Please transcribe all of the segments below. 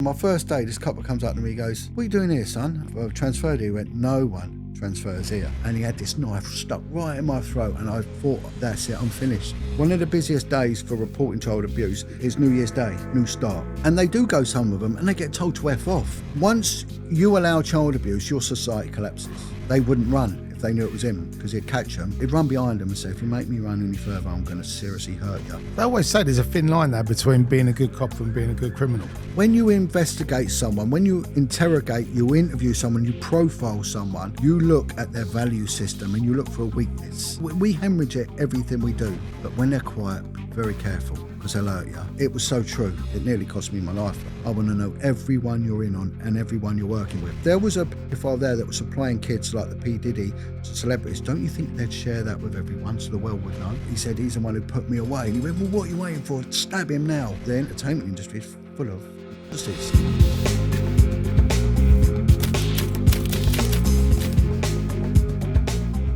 My first day, this couple comes up to me, he goes, "What are you doing here, son?" I've transferred here. He went, "No one transfers here." And he had this knife stuck right in my throat, and I thought, that's it, I'm finished. One of the busiest days for reporting child abuse is New Year's Day, New Start. And they do go, some of them, and they get told to F off. Once you allow child abuse, your society collapses. They wouldn't run if they knew it was him, because he'd catch them. He'd run behind them and say, "If you make me run any further, I'm going to seriously hurt you." They always say there's a thin line there between being a good cop and being a good criminal. When you investigate someone, when you interrogate, you interview someone, you profile someone, you look at their value system and you look for a weakness. We hemorrhage at everything we do, but when they're quiet, be very careful, because they'll hurt you. It was so true. It nearly cost me my life. I want to know everyone you're in on and everyone you're working with. There was a profile there that was supplying kids like the P. Diddy to celebrities. Don't you think they'd share that with everyone so the world would know? He said, "He's the one who put me away." And he went, "Well, what are you waiting for? Stab him now." The entertainment industry is full of pussies.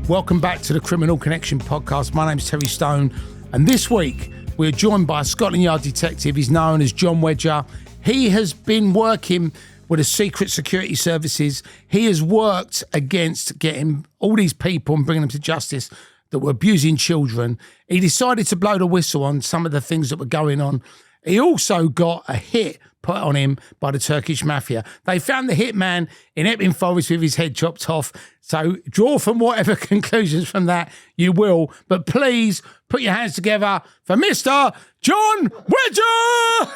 Welcome back to the Criminal Connection podcast. My name's Terry Stone, and this week we're joined by a Scotland Yard detective. He's known as Jon Wedger. He has been working with the Secret Security Services. He has worked against getting all these people and bringing them to justice that were abusing children. He decided to blow the whistle on some of the things that were going on. He also got a hit put on him by the Turkish mafia. They found the hitman in Epping Forest with his head chopped off. So draw from whatever conclusions from that you will. But please put your hands together for Mr. Jon Wedger!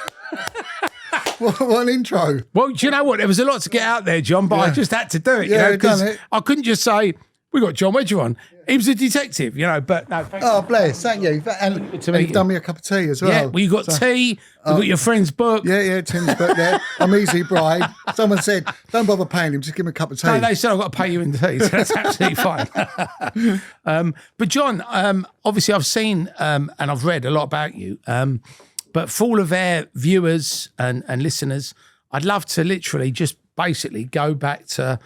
What an intro. Well, do you know what? There was a lot to get out there, John, but I just had to do it. Yeah, because done it. I couldn't just say, "We got Jon Wedger on." He was a detective, but no. Oh, bless, thank you. And you've done me a cup of tea as well. Yeah, well, you got tea, you got your friend's book. Yeah, Tim's book there. I'm Easy Bride. Someone said, "Don't bother paying him, just give him a cup of tea." No, they said I've got to pay you in tea, so that's absolutely fine. But John, obviously I've seen and I've read a lot about you, but for all of our viewers and listeners, I'd love to literally just basically go back to,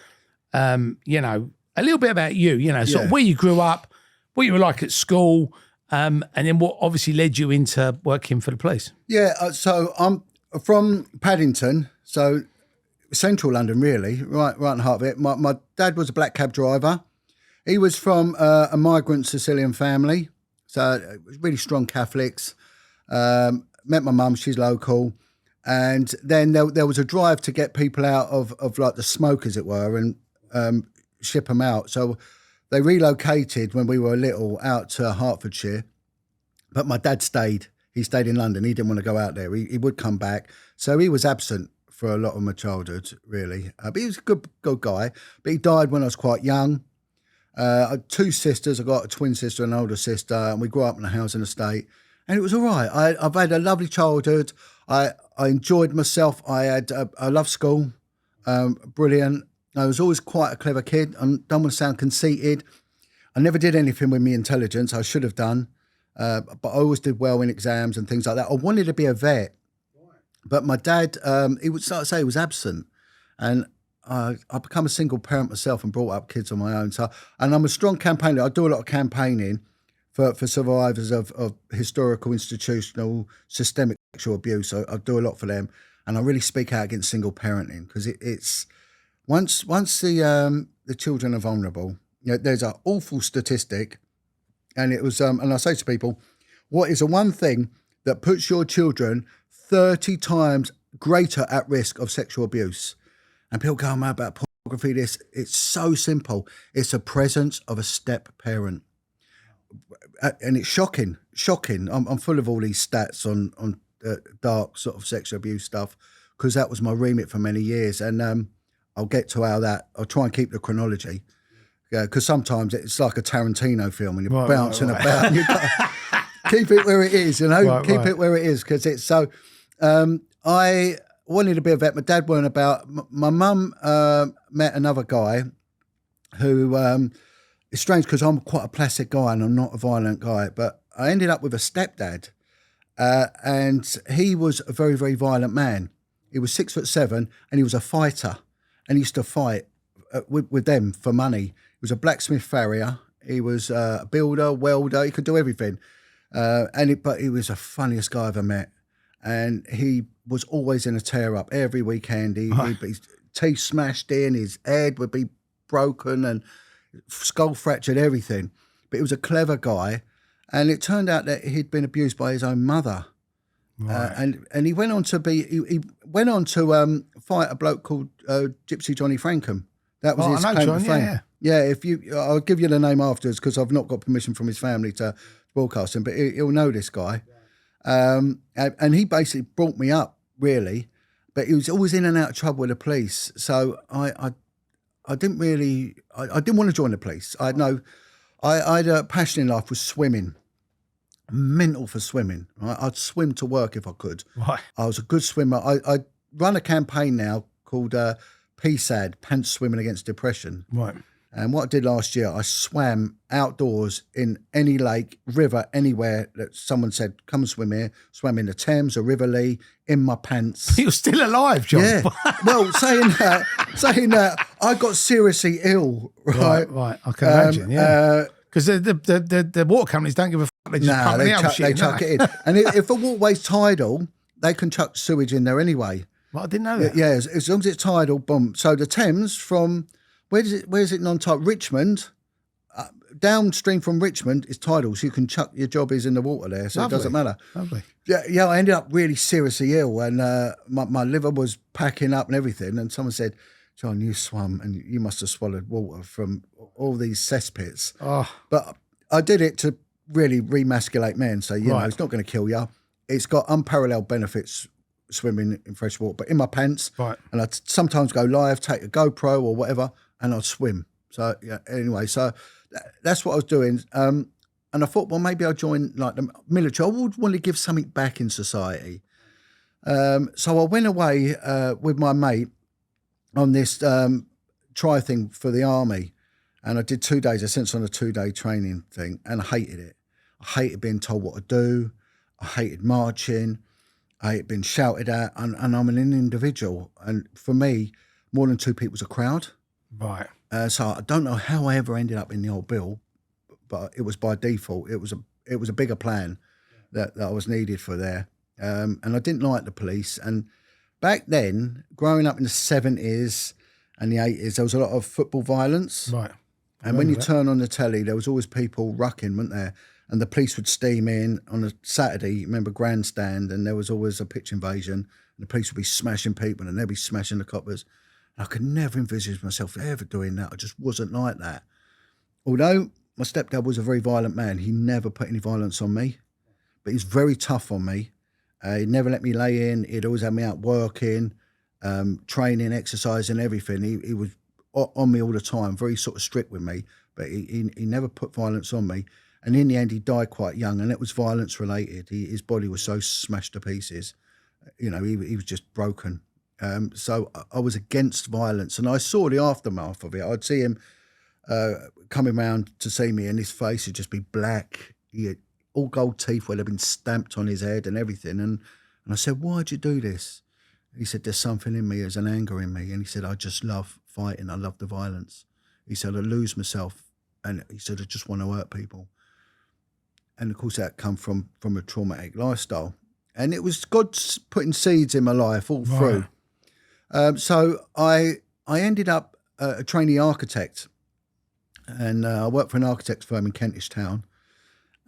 a little bit about you, sort of where you grew up, what you were like at school, and then what obviously led you into working for the police. Yeah, so I'm from Paddington, so central London really, right in the heart of it. My dad was a black cab driver. He was from a migrant Sicilian family, so really strong Catholics. Met my mum, she's local. And then there was a drive to get people out of like the smoke, as it were, and ship them out. So they relocated when we were little out to Hertfordshire, but my dad stayed. He stayed in London. He didn't want to go out there. He would come back. So he was absent for a lot of my childhood, really. But he was a good guy. But he died when I was quite young. I had two sisters. I got a twin sister and an older sister, and we grew up in a housing estate. And it was all right. I've had a lovely childhood. I enjoyed myself. I loved school. Brilliant. I was always quite a clever kid. I don't want to sound conceited. I never did anything with my intelligence. I should have done. But I always did well in exams and things like that. I wanted to be a vet. But my dad, he would start to say he was absent. And I become a single parent myself and brought up kids on my own. And I'm a strong campaigner. I do a lot of campaigning for survivors of historical, institutional, systemic sexual abuse. I do a lot for them. And I really speak out against single parenting, because it's... Once the children are vulnerable, there's an awful statistic, and it was and I say to people, what is the one thing that puts your children 30 times greater at risk of sexual abuse? And people go, "Oh, man, about pornography, this." It's so simple. It's the presence of a step parent, and it's shocking. I'm full of all these stats on dark sort of sexual abuse stuff, because that was my remit for many years, and I'll get to I'll try and keep the chronology, because sometimes it's like a Tarantino film and you're bouncing about. And you've got to keep it where it is, keep it where it is, because it's so... I wanted to be a vet. My dad weren't about. My mum met another guy who... it's strange, because I'm quite a placid guy and I'm not a violent guy, but I ended up with a stepdad, and he was a very, very violent man. He was 6'7" and he was a fighter. And he used to fight with them for money. He was a blacksmith farrier. He was a builder, welder. He could do everything. But he was the funniest guy I ever met. and he was always in a tear up every weekend. He'd be teeth smashed in, his head would be broken and skull fractured, everything. But he was a clever guy, and it turned out that he'd been abused by his own mother. Right. And he went on to fight a bloke called Gypsy Johnny Frankham. That was his claim to fame. Yeah. I'll give you the name afterwards because I've not got permission from his family to broadcast him, but he'll know this guy. And he basically brought me up, really, but he was always in and out of trouble with the police. So I didn't really, I didn't want to join the police. I had a passion in life was swimming. Mental for swimming. Right? I'd swim to work if I could. Right. I was a good swimmer. I run a campaign now called PSAD, Pants Swimming Against Depression. Right. And what I did last year, I swam outdoors in any lake, river, anywhere that someone said, come swim here. Swam in the Thames or River Lee in my pants. You're still alive, John. Yeah. Well, saying that, I got seriously ill. Right. Right. I can imagine. Yeah. Because the water companies don't give a fuck. They just pump the old shit. They chuck it in. And if a waterway's tidal, they can chuck sewage in there anyway. Well, I didn't know that. Yeah, as long as it's tidal, boom. So the Thames from, where is it non-tidal? Richmond, downstream from Richmond is tidal, so you can chuck your jobbies in the water there, so Lovely. it doesn't matter. Lovely. Yeah, I ended up really seriously ill, and my liver was packing up and everything, and someone said, John, you swum and you must have swallowed water from all these cesspits. Oh. But I did it to really remasculate men, so, you know, it's not going to kill you. It's got unparalleled benefits swimming in fresh water, but in my pants. Right. And I'd sometimes go live, take a GoPro or whatever, and I'd swim. So, yeah, anyway, so that's what I was doing. And I thought, well, maybe I'll join like the military. I would want to give something back in society. So I went away with my mate on this try thing for the army. And I did 2 days. I sent on a 2-day training thing, and I hated it. I hated being told what to do. I hated marching. I hated being shouted at. And I'm an individual. And for me, more than 2 people's a crowd. Right. So I don't know how I ever ended up in the old bill, but it was by default. It was a bigger plan that I was needed for there. And I didn't like the police. And back then, growing up in the 70s and the 80s, there was a lot of football violence. Right. And when you turn on the telly, there was always people rucking, weren't there? And the police would steam in on a Saturday, remember Grandstand, and there was always a pitch invasion, and the police would be smashing people and they'd be smashing the coppers. And I could never envisage myself ever doing that. I just wasn't like that. Although my stepdad was a very violent man, he never put any violence on me, but he's very tough on me. He never let me lay in. He'd always have me out working, training, exercising, everything. He was on me all the time, very sort of strict with me, but he never put violence on me. And in the end, he died quite young, and it was violence related. His body was so smashed to pieces. You know, he was just broken. So I was against violence, and I saw the aftermath of it. I'd see him coming round to see me, and his face would just be black. He had all gold teeth where they'd been stamped on his head and everything. And I said, why'd you do this? He said, there's something in me, there's an anger in me. And he said, I just love fighting, I love the violence. He said, I lose myself. And he said, I just want to hurt people. And of course that come from a traumatic lifestyle. And it was God putting seeds in my life all through. So I ended up a trainee architect, and I worked for an architect's firm in Kentish Town,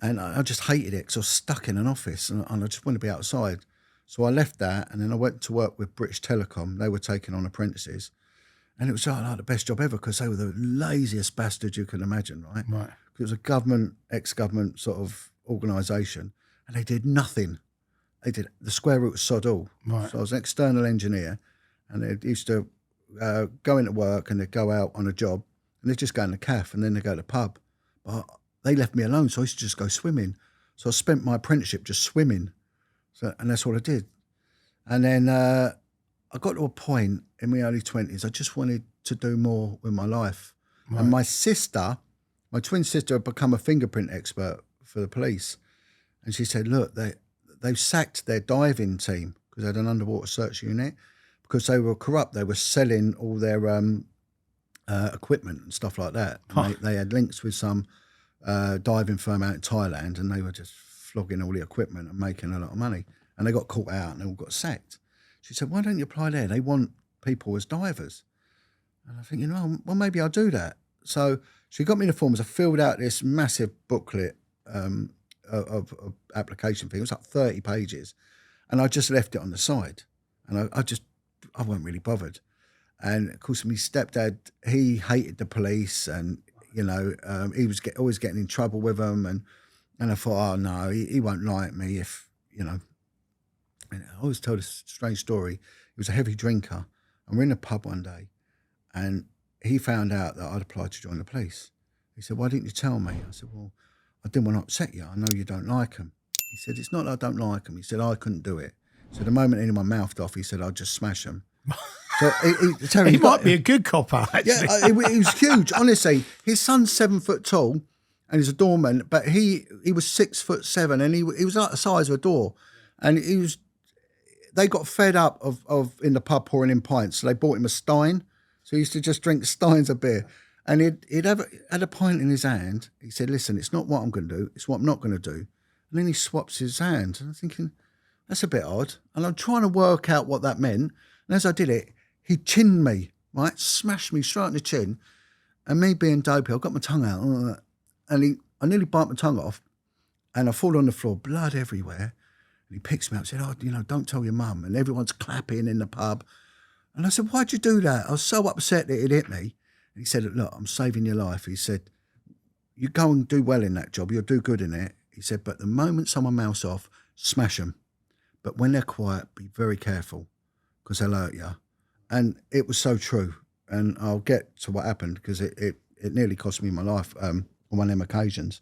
and I just hated it because I was stuck in an office and I just wanted to be outside. So I left that, and then I went to work with British Telecom. They were taking on apprentices, and it was like the best job ever because they were the laziest bastards you can imagine, right? Right. It was a ex-government sort of organisation, and they did nothing. They did the square root of sod all. Right. So I was an external engineer, and they used to go into work and they'd go out on a job, and they'd just go in the cafe and then they'd go to the pub. But they left me alone, so I used to just go swimming. So I spent my apprenticeship just swimming. And that's what I did. And then I got to a point in my early 20s, I just wanted to do more with my life. Right. And my twin sister had become a fingerprint expert for the police. And she said, look, they've sacked their diving team because they had an underwater search unit because they were corrupt. They were selling all their equipment and stuff like that. And they had links with some diving firm out in Thailand, and they were just flogging all the equipment and making a lot of money. and they got caught out and they all got sacked. She said, why don't you apply there? They want people as divers. And I think, well, maybe I'll do that. So she got me the forms. I filled out this massive booklet of application thing. It was like 30 pages. And I just left it on the side. And I wasn't really bothered. And of course, my stepdad, he hated the police, and he was always getting in trouble with them. And I thought, oh no, he won't like me if And I always told a strange story. He was a heavy drinker, and we're in a pub one day, and he found out that I'd applied to join the police. He said, "Why didn't you tell me?" I said, "Well, I didn't want to upset you. I know you don't like him." He said, "It's not that I don't like him." He said, "I couldn't do it." So the moment anyone mouthed off, he said, "I'd just smash him." So he might be a good copper, actually. Yeah, he was huge. Honestly, his son's 7 foot tall, and he's a doorman, but he was 6'7", and he was like the size of a door, and they got fed up of in the pub pouring in pints, so they bought him a stein. So he used to just drink steins of beer, and he'd had a pint in his hand. He said, "Listen, it's not what I'm going to do; it's what I'm not going to do." And then he swaps his hand, and I'm thinking, that's a bit odd. And I'm trying to work out what that meant. And as I did it, he chinned me, right? Smashed me straight in the chin. And me being dopey, I got my tongue out. And I nearly bite my tongue off. And I fall on the floor, blood everywhere. And he picks me up and said, "Oh, don't tell your mum." And everyone's clapping in the pub. And I said, "Why'd you do that?" I was so upset that it hit me. And he said, "Look, I'm saving your life." He said, "You go and do well in that job. You'll do good in it." He said, "But the moment someone mouths off, smash them. But when they're quiet, be very careful, because they'll hurt you." And it was so true. And I'll get to what happened, because it nearly cost me my life on one of them occasions.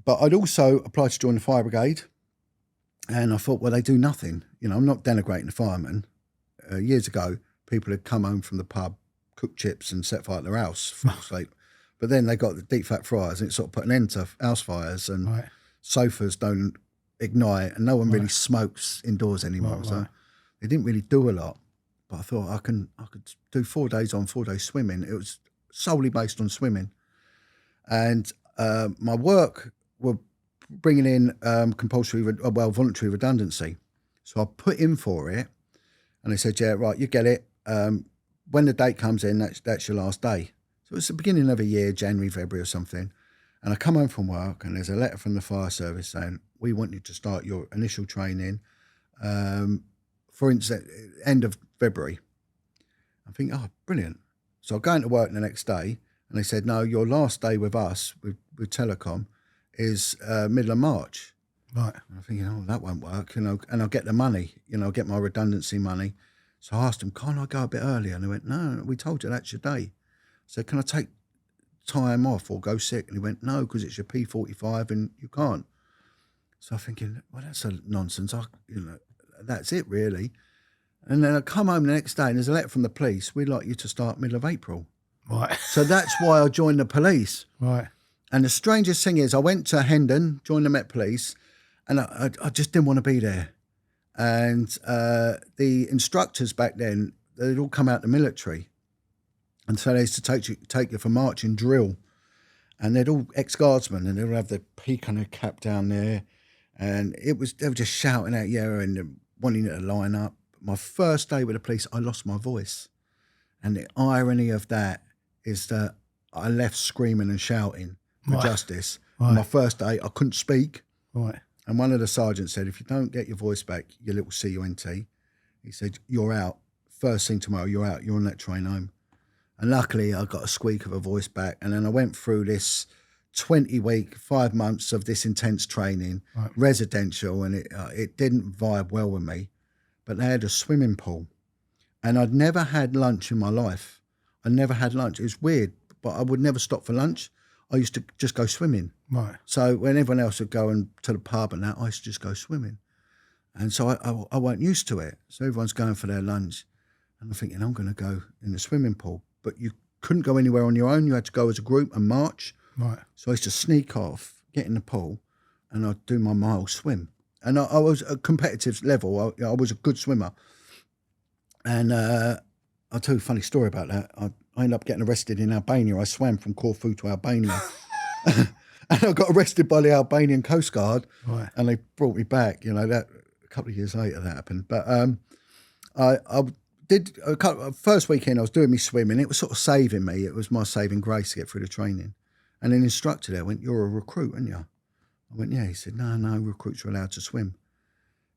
But I'd also applied to join the fire brigade, and I thought, well, they do nothing. I'm not denigrating the firemen. Years ago, people had come home from the pub, cooked chips and set fire to their house for sleep. But then they got the deep fat fryers, and it sort of put an end to house fires, and sofas don't ignite, and no one really smokes indoors anymore. So they didn't really do a lot. But I thought I could do 4 days on, 4 days swimming. It was solely based on swimming. And my work were bringing in voluntary redundancy. So I put in for it, and they said, "Yeah, right, you get it. When the date comes in, that's your last day." So it's the beginning of a year, January, February or something. And I come home from work, and there's a letter from the fire service saying, "We want you to start your initial training, for instance, end of February." I think, oh, brilliant. So I go into work the next day, and they said, "No, your last day with us, with Telecom, is middle of March." Right. And I'm thinking, oh, that won't work, and I'll get the money, I'll get my redundancy money. So I asked them, "Can't I go a bit earlier?" And they went, "No, we told you that's your day." I said, "Can I take time off or go sick?" And he went, "No, because it's your P45 and you can't." So I'm thinking, well, that's a nonsense. That's it really. And then I come home the next day, and there's a letter from the police. "We'd like you to start middle of April." Right. So that's why I joined the police. Right. And the strangest thing is, I went to Hendon, joined the Met Police, and I just didn't want to be there. And the instructors back then, they'd all come out the military. And so they used to take you for marching drill. And they'd all ex-guardsmen, and they'd all have their peak on their cap down there. And they were just shouting at you and wanting you to line up. My first day with the police, I lost my voice. And the irony of that is that I left screaming and shouting for justice. Right. On my first day, I couldn't speak. Right. And one of the sergeants said, "If you don't get your voice back, your little CUNT," he said, "you're out. First thing tomorrow, you're out. You're on that train home." And luckily, I got a squeak of a voice back. And then I went through this 20-week, 5 months of this intense training, residential, and it didn't vibe well with me. But they had a swimming pool. And I'd never had lunch in my life. I never had lunch. It was weird, but I would never stop for lunch. I used to just go swimming. Right. So when everyone else would go to the pub and that, I used to just go swimming. And so I wasn't used to it. So everyone's going for their lunch. And I'm thinking, I'm going to go in the swimming pool. But you couldn't go anywhere on your own. You had to go as a group and march. Right. So I used to sneak off, get in the pool, and I'd do my mile swim. And I was at a competitive level. I was a good swimmer. And I'll tell you a funny story about that. I ended up getting arrested in Albania. I swam from Corfu to Albania. And I got arrested by the Albanian Coast Guard. Right. And they brought me back. That couple of years later that happened. But I did first weekend I was doing me swimming. It was sort of saving me. It was my saving grace to get through the training. And an instructor there went, "You're a recruit, aren't you?" I went, "Yeah." He said, No, recruits are allowed to swim.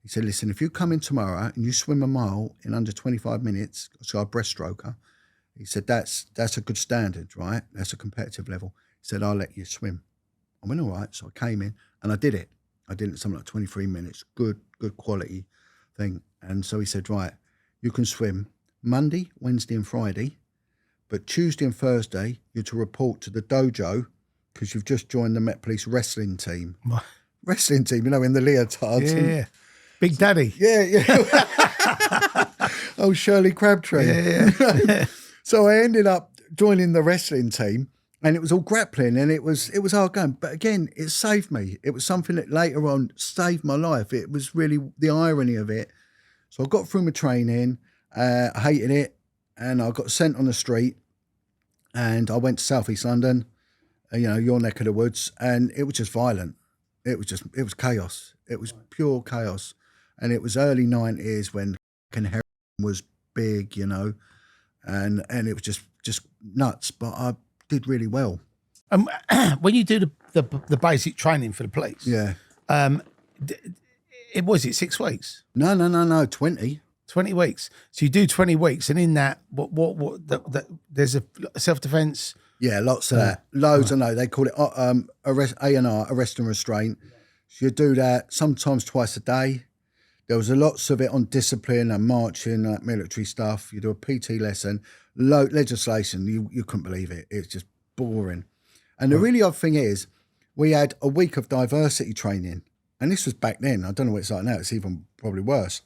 He said, "Listen, if you come in tomorrow and you swim a mile in under 25 minutes, so a breaststroker," he said, that's a good standard, right? That's a competitive level. He said, "I'll let you swim." I went, all right. So I came in and I did it. I did it something like 23 minutes, good quality thing. And so he said, "Right, you can swim Monday, Wednesday and Friday, but Tuesday and Thursday you're to report to the dojo because you've just joined the Met Police wrestling team." Wrestling team, in the leotards. Yeah. Big Daddy. Yeah. Oh, Shirley Crabtree. Yeah. So I ended up joining the wrestling team, and it was all grappling, and it was hard going. But again, it saved me. It was something that later on saved my life. It was really the irony of it. So I got through my training. I hated it, and I got sent on the street, and I went to South East London, your neck of the woods, and it was just violent. It was chaos. It was pure chaos. And it was early 90s when heroin was big, and it was just nuts. But I did really well. When you do the basic training for the police, Yeah. It was 6 weeks? No, 20. 20 weeks. So you do 20 weeks, and in that, there's a self-defense. Yeah, lots of that. Loads of They call it A&R, arrest and restraint. So you do that sometimes twice a day. There was lots of it on discipline and marching, like military stuff. You do a PT lesson, legislation. You couldn't believe it. It's just boring. And the really odd thing is, we had a week of diversity training. And this was back then. I don't know what it's like now. It's even probably worse.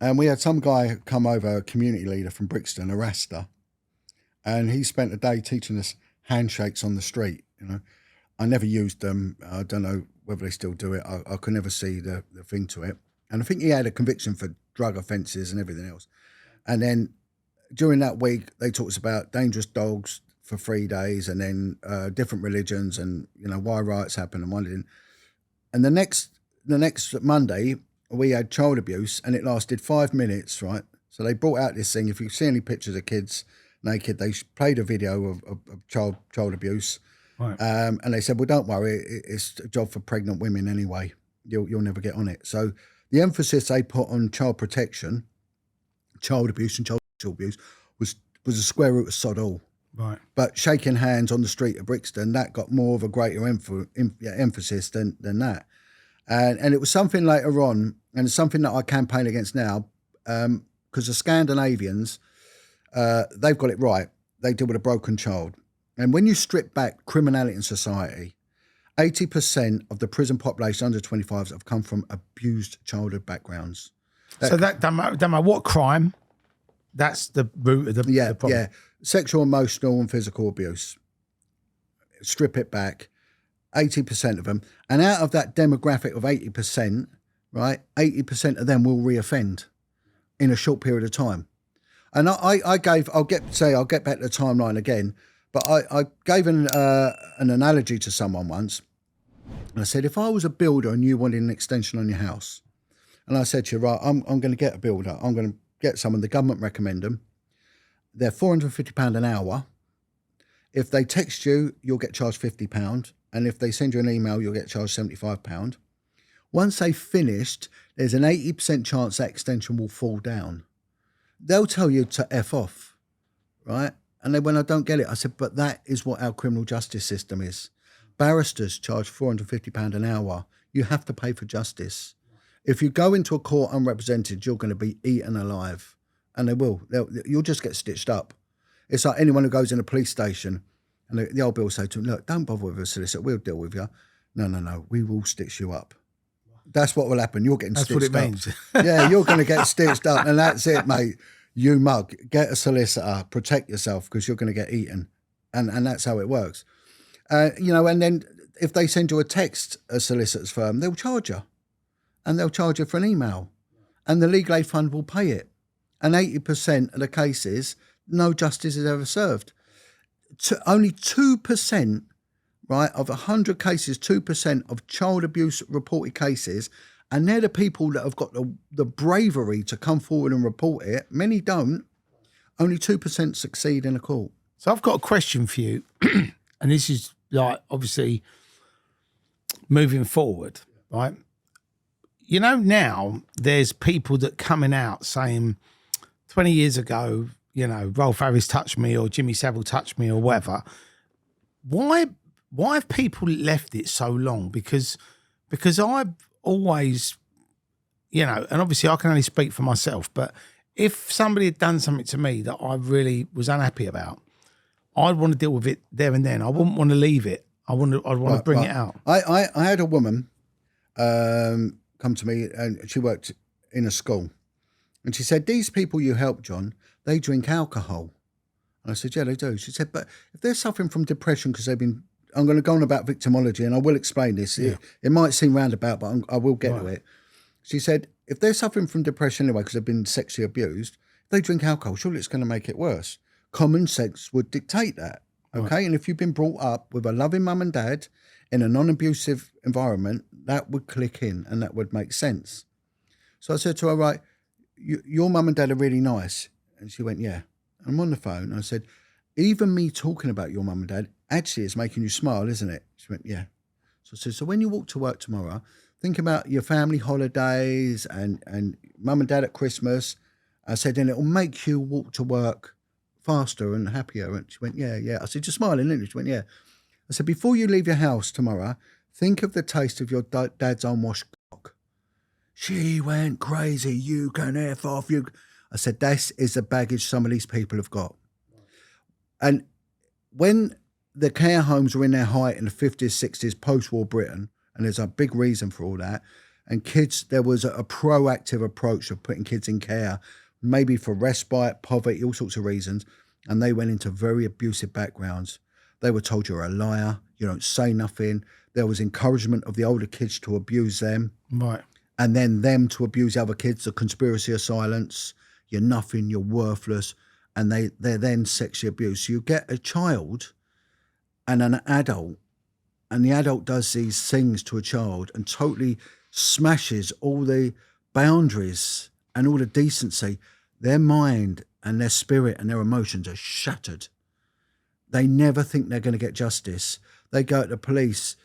And we had some guy come over, a community leader from Brixton, a Rasta. And he spent a day teaching us handshakes on the street. I never used them. I don't know whether they still do it. I could never see the thing to it. And I think he had a conviction for drug offences and everything else. And then during that week, they taught us about dangerous dogs for 3 days, and then different religions, and why riots happen and why they didn't. And the next Monday, we had child abuse, and it lasted 5 minutes, right? So they brought out this thing. If you see any pictures of kids naked, they played a video of child abuse. Right. And they said, "Well, don't worry, it's a job for pregnant women anyway. You'll never get on it." So the emphasis they put on child protection, child abuse and child abuse was a square root of sod all. Right. But shaking hands on the street of Brixton, that got more of a greater emphasis than that. And it was something later on, and it's something that I campaign against now, because the Scandinavians, they've got it right. They deal with a broken child. And when you strip back criminality in society, 80% of the prison population under 25s have come from abused childhood backgrounds. So that don't matter what crime, that's the root of the problem. Yeah. Sexual, emotional and physical abuse. Strip it back, 80% of them. And out of that demographic of 80%, right, 80% of them will reoffend in a short period of time. And I'll get back to the timeline again, but I gave an analogy to someone once. And I said, if I was a builder and you wanted an extension on your house, and I said to you, right, I'm going to get a builder. I'm going to get someone, the government recommend them. They're £450 an hour. If they text you, you'll get charged £50. And if they send you an email, you'll get charged £75. Once they've finished, there's an 80% chance that extension will fall down. They'll tell you to F off, right? And then when I don't get it, I said, but that is what our criminal justice system is. Barristers charge £450 an hour. You have to pay for justice. If you go into a court unrepresented, you're going to be eaten alive. And they will. You'll just get stitched up. It's like anyone who goes in a police station and the old bill will say to them, look, don't bother with a solicitor, we'll deal with you. No, we will stitch you up. That's what will happen. You're getting stitched up. That's what it means. Yeah, you're going to get stitched up, and that's it, mate. You mug. Get a solicitor. Protect yourself because you're going to get eaten. And that's how it works. And then if they send you a text, a solicitor's firm, they'll charge you. And they'll charge you for an email. And the legal aid fund will pay it. And 80% of the cases, no justice is ever served. Only 2%, right, of 100 cases, 2% of child abuse reported cases And they're the people that have got the bravery to come forward and report it. Many don't. Only 2% succeed in a court. So I've got a question for you, and this is like obviously moving forward, right? You know, now there's people that coming out saying 20 years ago, you know, Rolf Harris touched me or Jimmy Savile touched me or whatever. Why have people left it so long? Because I've always, you know, and obviously I can only speak for myself, but if somebody had done something to me that I really was unhappy about, I'd want to deal with it there and then. I wouldn't want to leave it. I'd want to bring it out. I had a woman come to me, and she worked in a school, and she said, "These people you help, John, they drink alcohol." And I said, "Yeah, they do." She said, "But if they're suffering from depression because they've been," I'm going to go on about victimology, and I will explain this. Yeah. It might seem roundabout, but I will get to it. She said, if they're suffering from depression anyway because they've been sexually abused, if they drink alcohol, surely it's going to make it worse. Common sense would dictate that, okay? Right. And if you've been brought up with a loving mum and dad in a non-abusive environment, that would click in and that would make sense. So I said to her, right, your mum and dad are really nice. And she went, yeah. I'm on the phone. And I said, even me talking about your mum and dad actually is making you smile, isn't it? She went, yeah. So I said, so when you walk to work tomorrow, think about your family holidays and mum and dad at Christmas. I said, and it'll make you walk to work faster and happier. And she went, yeah, yeah. I said, you're smiling, isn't it? She went, yeah. I said, before you leave your house tomorrow, think of the taste of your dad's unwashed cock. She went crazy. You can F off. You. I said, this is the baggage some of these people have got. And when the care homes were in their height in the 50s, 60s, post-war Britain, and there's a big reason for all that, and kids, there was a proactive approach of putting kids in care, maybe for respite, poverty, all sorts of reasons, and they went into very abusive backgrounds. They were told you're a liar, you don't say nothing. There was encouragement of the older kids to abuse them. Right. And then them to abuse the other kids, the conspiracy of silence. You're nothing, you're worthless. And they're then sexually abused. So you get a child and an adult, and the adult does these things to a child and totally smashes all the boundaries and all the decency. Their mind and their spirit and their emotions are shattered. They never think they're going to get justice. They go to the police,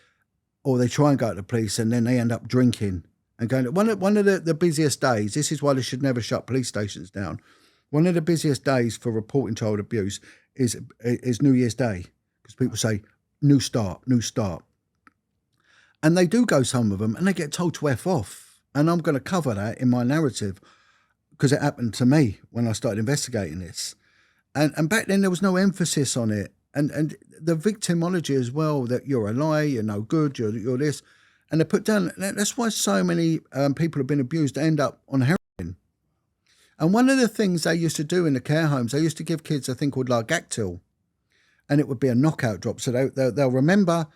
or they try and go to the police, and then they end up drinking and going. One of the busiest days, this is why they should never shut police stations down. One of the busiest days for reporting child abuse is New Year's Day, because people say, new start. And they do go, some of them, and they get told to F off. And I'm going to cover that in my narrative because it happened to me when I started investigating this. And back then there was no emphasis on it. And the victimology as well, that you're a liar, you're no good, you're this. And they put down, that's why so many people have been abused, end up on heroin. And one of the things they used to do in the care homes, they used to give kids a thing called Largactil. And it would be a knockout drop. So they'll remember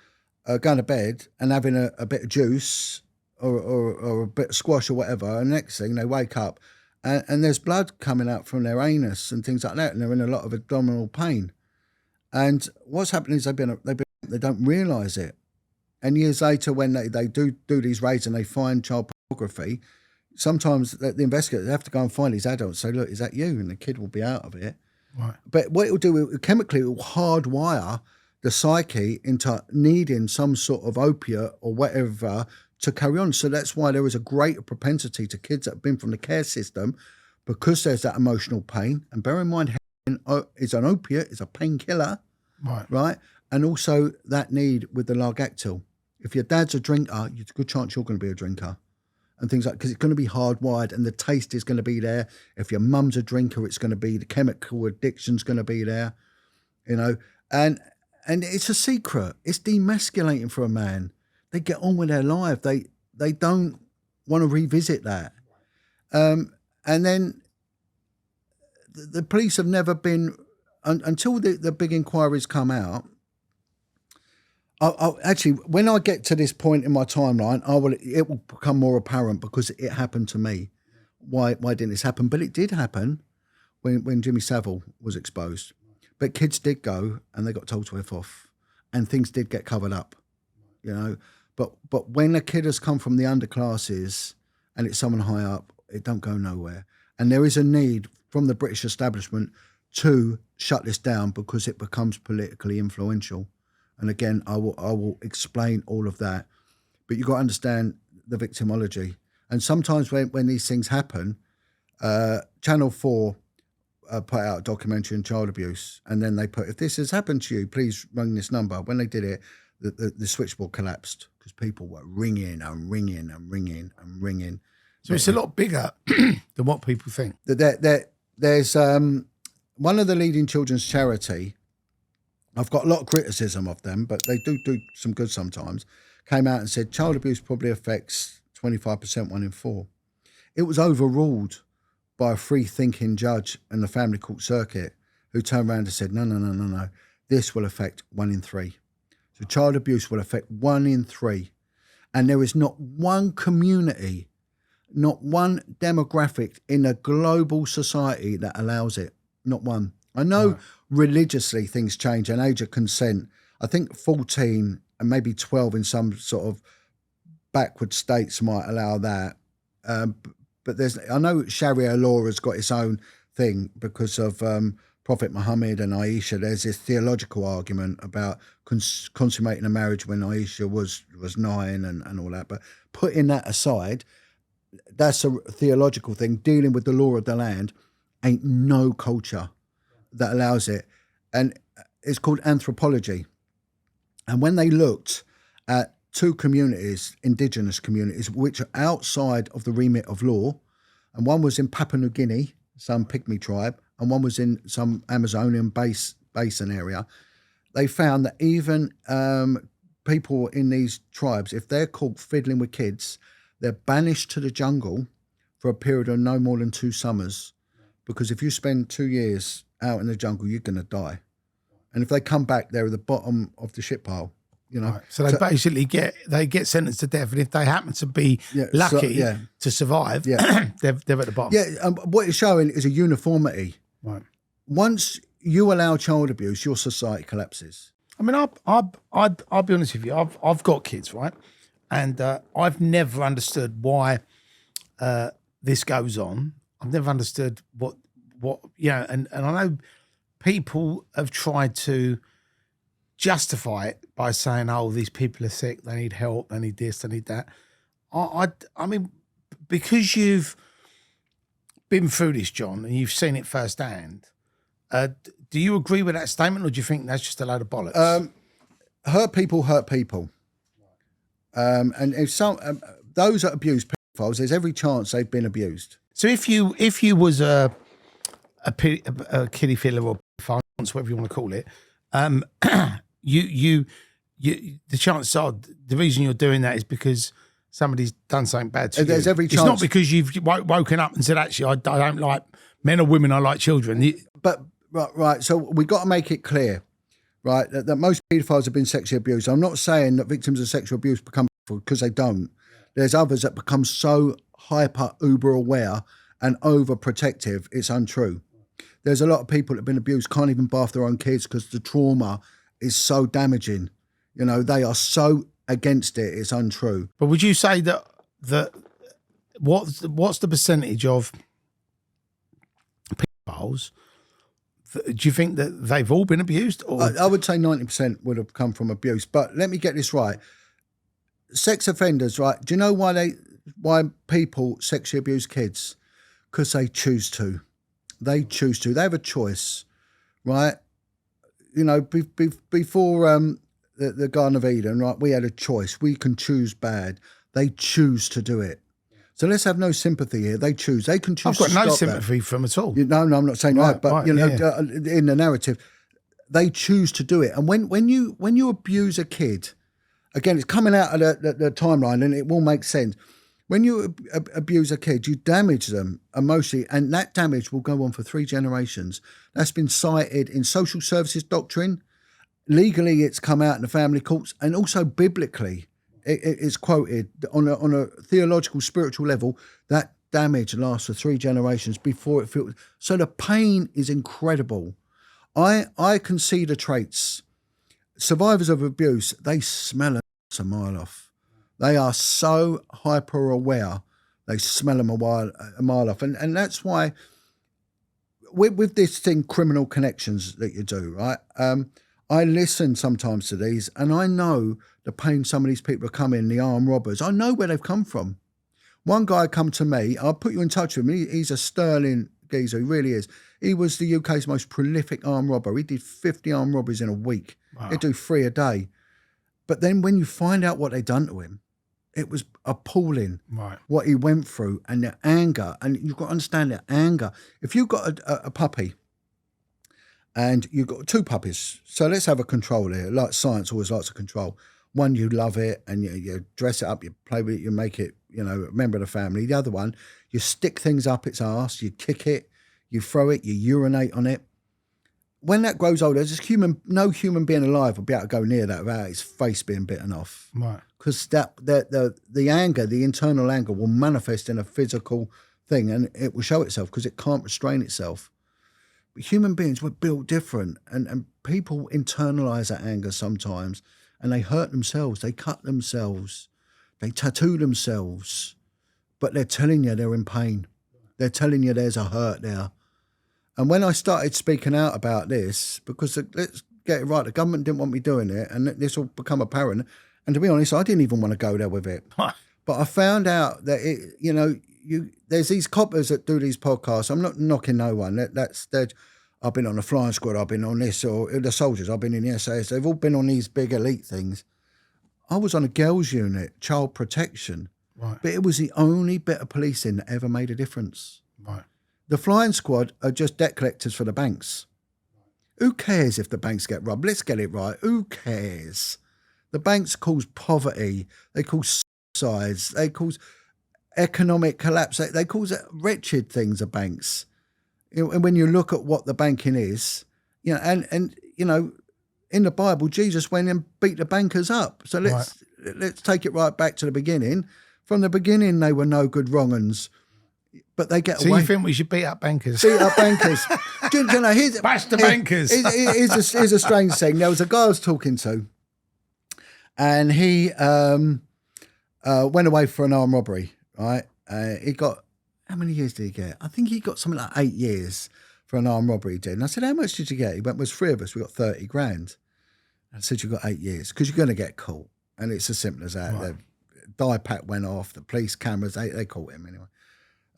going to bed and having a bit of juice or a bit of squash or whatever. And next thing they wake up and there's blood coming out from their anus and things like that. And they're in a lot of abdominal pain. And what's happening is they don't realise it. And years later, when they do these raids and they find child pornography, sometimes the investigators have to go and find these adults and say, look, is that you? And the kid will be out of it. Right. But what it will do, chemically, it will hardwire the psyche into needing some sort of opiate or whatever to carry on. So that's why there is a greater propensity to kids that have been from the care system, because there's that emotional pain. And bear in mind, heroin is an opiate, is a painkiller, right? And also that need with the Largactil. If your dad's a drinker, there's a good chance you're going to be a drinker. And things like, because it's going to be hardwired and the taste is going to be there. If your mum's a drinker, it's going to be, the chemical addiction's going to be there, you know. And it's a secret. It's demasculating for a man. They get on with their life. They don't want to revisit that. And then the police have never been, until the big inquiries come out. Actually, when I get to this point in my timeline, it will become more apparent, because it happened to me. Why didn't this happen? But it did happen when Jimmy Savile was exposed. But kids did go and they got told to F off, and things did get covered up, you know. But when a kid has come from the underclasses and it's someone high up, it don't go nowhere. And there is a need from the British establishment to shut this down because it becomes politically influential. And again, I will explain all of that. But you've got to understand the victimology. And sometimes when these things happen, Channel 4 put out a documentary on child abuse, and then they put, if this has happened to you, please ring this number. When they did it, the switchboard collapsed because people were ringing and ringing and ringing and ringing. So it's a lot bigger than what people think. There's one of the leading children's charity, I've got a lot of criticism of them, but they do some good sometimes, came out and said child abuse probably affects 25%, 1 in 4. It was overruled by a free-thinking judge in the family court circuit who turned around and said, no, this will affect 1 in 3. So child abuse will affect 1 in 3. And there is not one community, not one demographic in a global society that allows it. Not one. I know religiously things change and age of consent. I think 14 and maybe 12 in some sort of backward states might allow that. But I know Sharia law has got its own thing because of Prophet Muhammad and Aisha. There's this theological argument about consummating a marriage when Aisha was 9 and all that. But putting that aside, that's a theological thing. Dealing with the law of the land, ain't no culture that allows it. And it's called anthropology. And when they looked at 2 communities, indigenous communities, which are outside of the remit of law, and one was in Papua New Guinea, some Pygmy tribe, and one was in some Amazonian basin area, they found that even people in these tribes, if they're caught fiddling with kids, they're banished to the jungle for a period of no more than 2 summers. Because if you spend 2 years out in the jungle, you're going to die. And if they come back, they're at the bottom of the shit pile, you know. Right. So they basically get sentenced to death, and if they happen to be lucky to survive, they're at the bottom. Yeah, what it's showing is a uniformity. Right. Once you allow child abuse, your society collapses. I mean, I'll be honest with you. I've got kids, right, and I've never understood why this goes on. I've never understood what and I know people have tried to justify it by saying, oh, these people are sick, they need help, they need this, they need that. I mean, because you've been through this, John, and you've seen it firsthand, do you agree with that statement, or do you think that's just a load of bollocks? Hurt people. And if some those that abuse pedophiles, there's every chance they've been abused. So if you was a kiddie fiddler or pedophile, whatever you want to call it, you the chances are the reason you're doing that is because somebody's done something bad to you. There's every chance. It's not because you've woken up and said, actually, I don't like men or women, I like children. But right. So we got to make it clear, right, that most paedophiles have been sexually abused. I'm not saying that victims of sexual abuse become because they don't. There's others that become so hyper, uber aware and overprotective, it's untrue. There's a lot of people that have been abused, can't even bath their own kids because the trauma is so damaging. You know, they are so against it, it's untrue. But would you say that what's the percentage of pedophiles? Do you think that they've all been abused? Or? I would say 90% would have come from abuse. But let me get this right. Sex offenders, right? Do you know why people sexually abuse kids? Because they choose to. They choose to. They have a choice, right? You know, before the Garden of Eden, right, we had a choice. We can choose bad. They choose to do it. So let's have no sympathy here. They choose. They can choose. I've got no sympathy for them at all. No, I'm not saying that. But you know, in the narrative, they choose to do it. And when you abuse a kid, again, it's coming out of the timeline, and it will make sense. When you abuse a kid, you damage them emotionally, and that damage will go on for 3 generations. That's been cited in social services doctrine. Legally, it's come out in the family courts, and also biblically, it's quoted on a theological, spiritual level. That damage lasts for 3 generations before it feels. So the pain is incredible. I can see the traits. Survivors of abuse, they smell a mile off. They are so hyper aware They smell them a mile off. And that's why with this thing, criminal connections that you do, right? I listen sometimes to these and I know the pain some of these people are coming, the armed robbers. I know where they've come from. One guy come to me, I'll put you in touch with him. He's a sterling geezer, he really is. He was the UK's most prolific armed robber. He did 50 armed robberies in a week. Wow. He'd do 3 a day. But then when you find out what they'd done to him, it was appalling what he went through and the anger. And you've got to understand the anger. If you've got a puppy and you've got 2 puppies, so let's have a control here. Like science always likes a control. One, you love it and you dress it up, you play with it, you make it, a member of the family. The other one, you stick things up its arse, you kick it, you throw it, you urinate on it. When that grows older, no human being alive will be able to go near that without its face being bitten off. Right. Because the anger, the internal anger will manifest in a physical thing and it will show itself because it can't restrain itself. But human beings were built different and people internalise that anger sometimes and they hurt themselves, they cut themselves, they tattoo themselves, but they're telling you they're in pain. They're telling you there's a hurt there. And when I started speaking out about this, because let's get it right, the government didn't want me doing it, and this will become apparent. And to be honest, I didn't even want to go there with it. But I found out that there's these coppers that do these podcasts. I'm not knocking no one. I've been on the flying squad. I've been on this, or the soldiers. I've been in the SAS. They've all been on these big elite things. I was on a girls' unit, child protection, but it was the only bit of policing that ever made a difference. Right. The flying squad are just debt collectors for the banks. Who cares if the banks get robbed? Let's get it right. Who cares? The banks cause poverty. They cause suicides. They cause economic collapse. They cause wretched things, the banks. And when you look at what the banking is, and in the Bible, Jesus went and beat the bankers up. So let's take it right back to the beginning. From the beginning, they were no good wrong uns. But they get away. So you think we should beat up bankers? Beat up bankers. Bash the bankers. Here's a strange thing. There was a guy I was talking to, and he went away for an armed robbery, right? He got, how many years did he get? I think he got something like 8 years for an armed robbery he did. And I said, how much did you get? He went, was 3 of us. We got 30 grand. I said, you got 8 years because you're going to get caught. And it's as simple as that. Right. The die pack went off, the police cameras, they caught him anyway.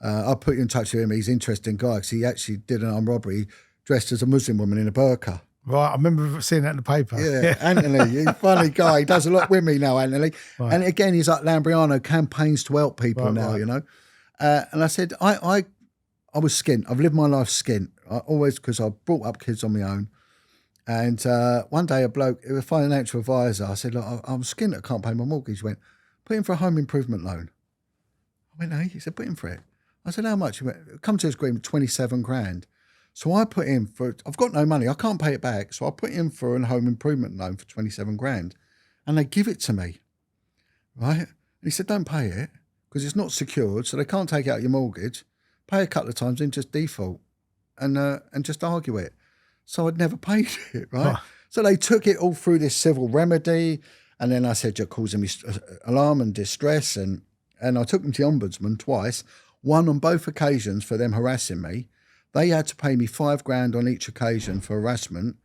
I'll put you in touch with him. He's an interesting guy because he actually did an armed robbery dressed as a Muslim woman in a burqa. Right, I remember seeing that in the paper. Yeah, Anthony, he's a funny guy. He does a lot with me now, Anthony. Right. And again, he's like Lambriano, campaigns to help people now, And I said, I was skint. I've lived my life skint. Because I brought up kids on my own. And one day a bloke, a financial advisor, I said, look, I'm skint, I can't pay my mortgage. He went, put in for a home improvement loan. I went, hey, he said, put in for it. I said, how much? He went, come to his agreement, 27 grand. So I put in for, I've got no money, I can't pay it back. So I put in for a home improvement loan for 27 grand. And they give it to me, right? And he said, don't pay it because it's not secured. So they can't take out your mortgage. Pay a couple of times and just default and just argue it. So I'd never paid it, right? Oh. So they took it all through this civil remedy. And then I said, you're causing me alarm and distress. And I took them to the ombudsman twice, one on both occasions for them harassing me. They had to pay me 5 grand on each occasion for harassment.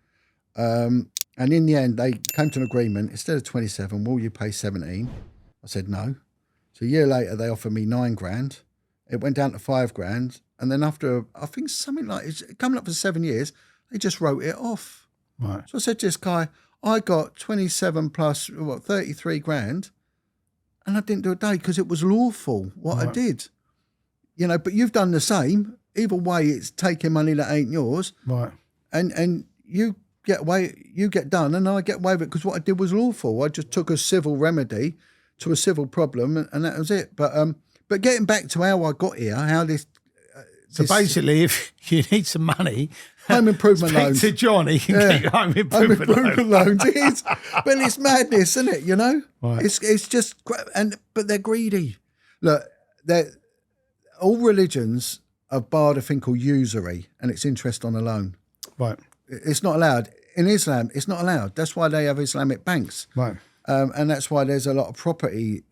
And in the end, they came to an agreement. Instead of 27, will you pay 17? I said, no. So a year later, they offered me 9 grand. It went down to 5 grand. And then after, I think something like, it's coming up for 7 years, they just wrote it off. Right. So I said to this guy, I got 27 plus, 33 grand. And I didn't do a day because it was lawful what I did. But you've done the same. Either way, it's taking money that ain't yours. Right. And you get away, you get done, and I get away with it because what I did was lawful. I just took a civil remedy to a civil problem, and that was it. But getting back to how I got here, how this... So basically, if you need some money... Home improvement loans. Speak to John, he can get you home improvement loans. Well, it's madness, isn't it, Right. It's just... But they're greedy. Look, all religions have barred a thing called usury, and it's interest on a loan. Right. It's not allowed. In Islam, it's not allowed. That's why they have Islamic banks. Right. And that's why there's a lot of property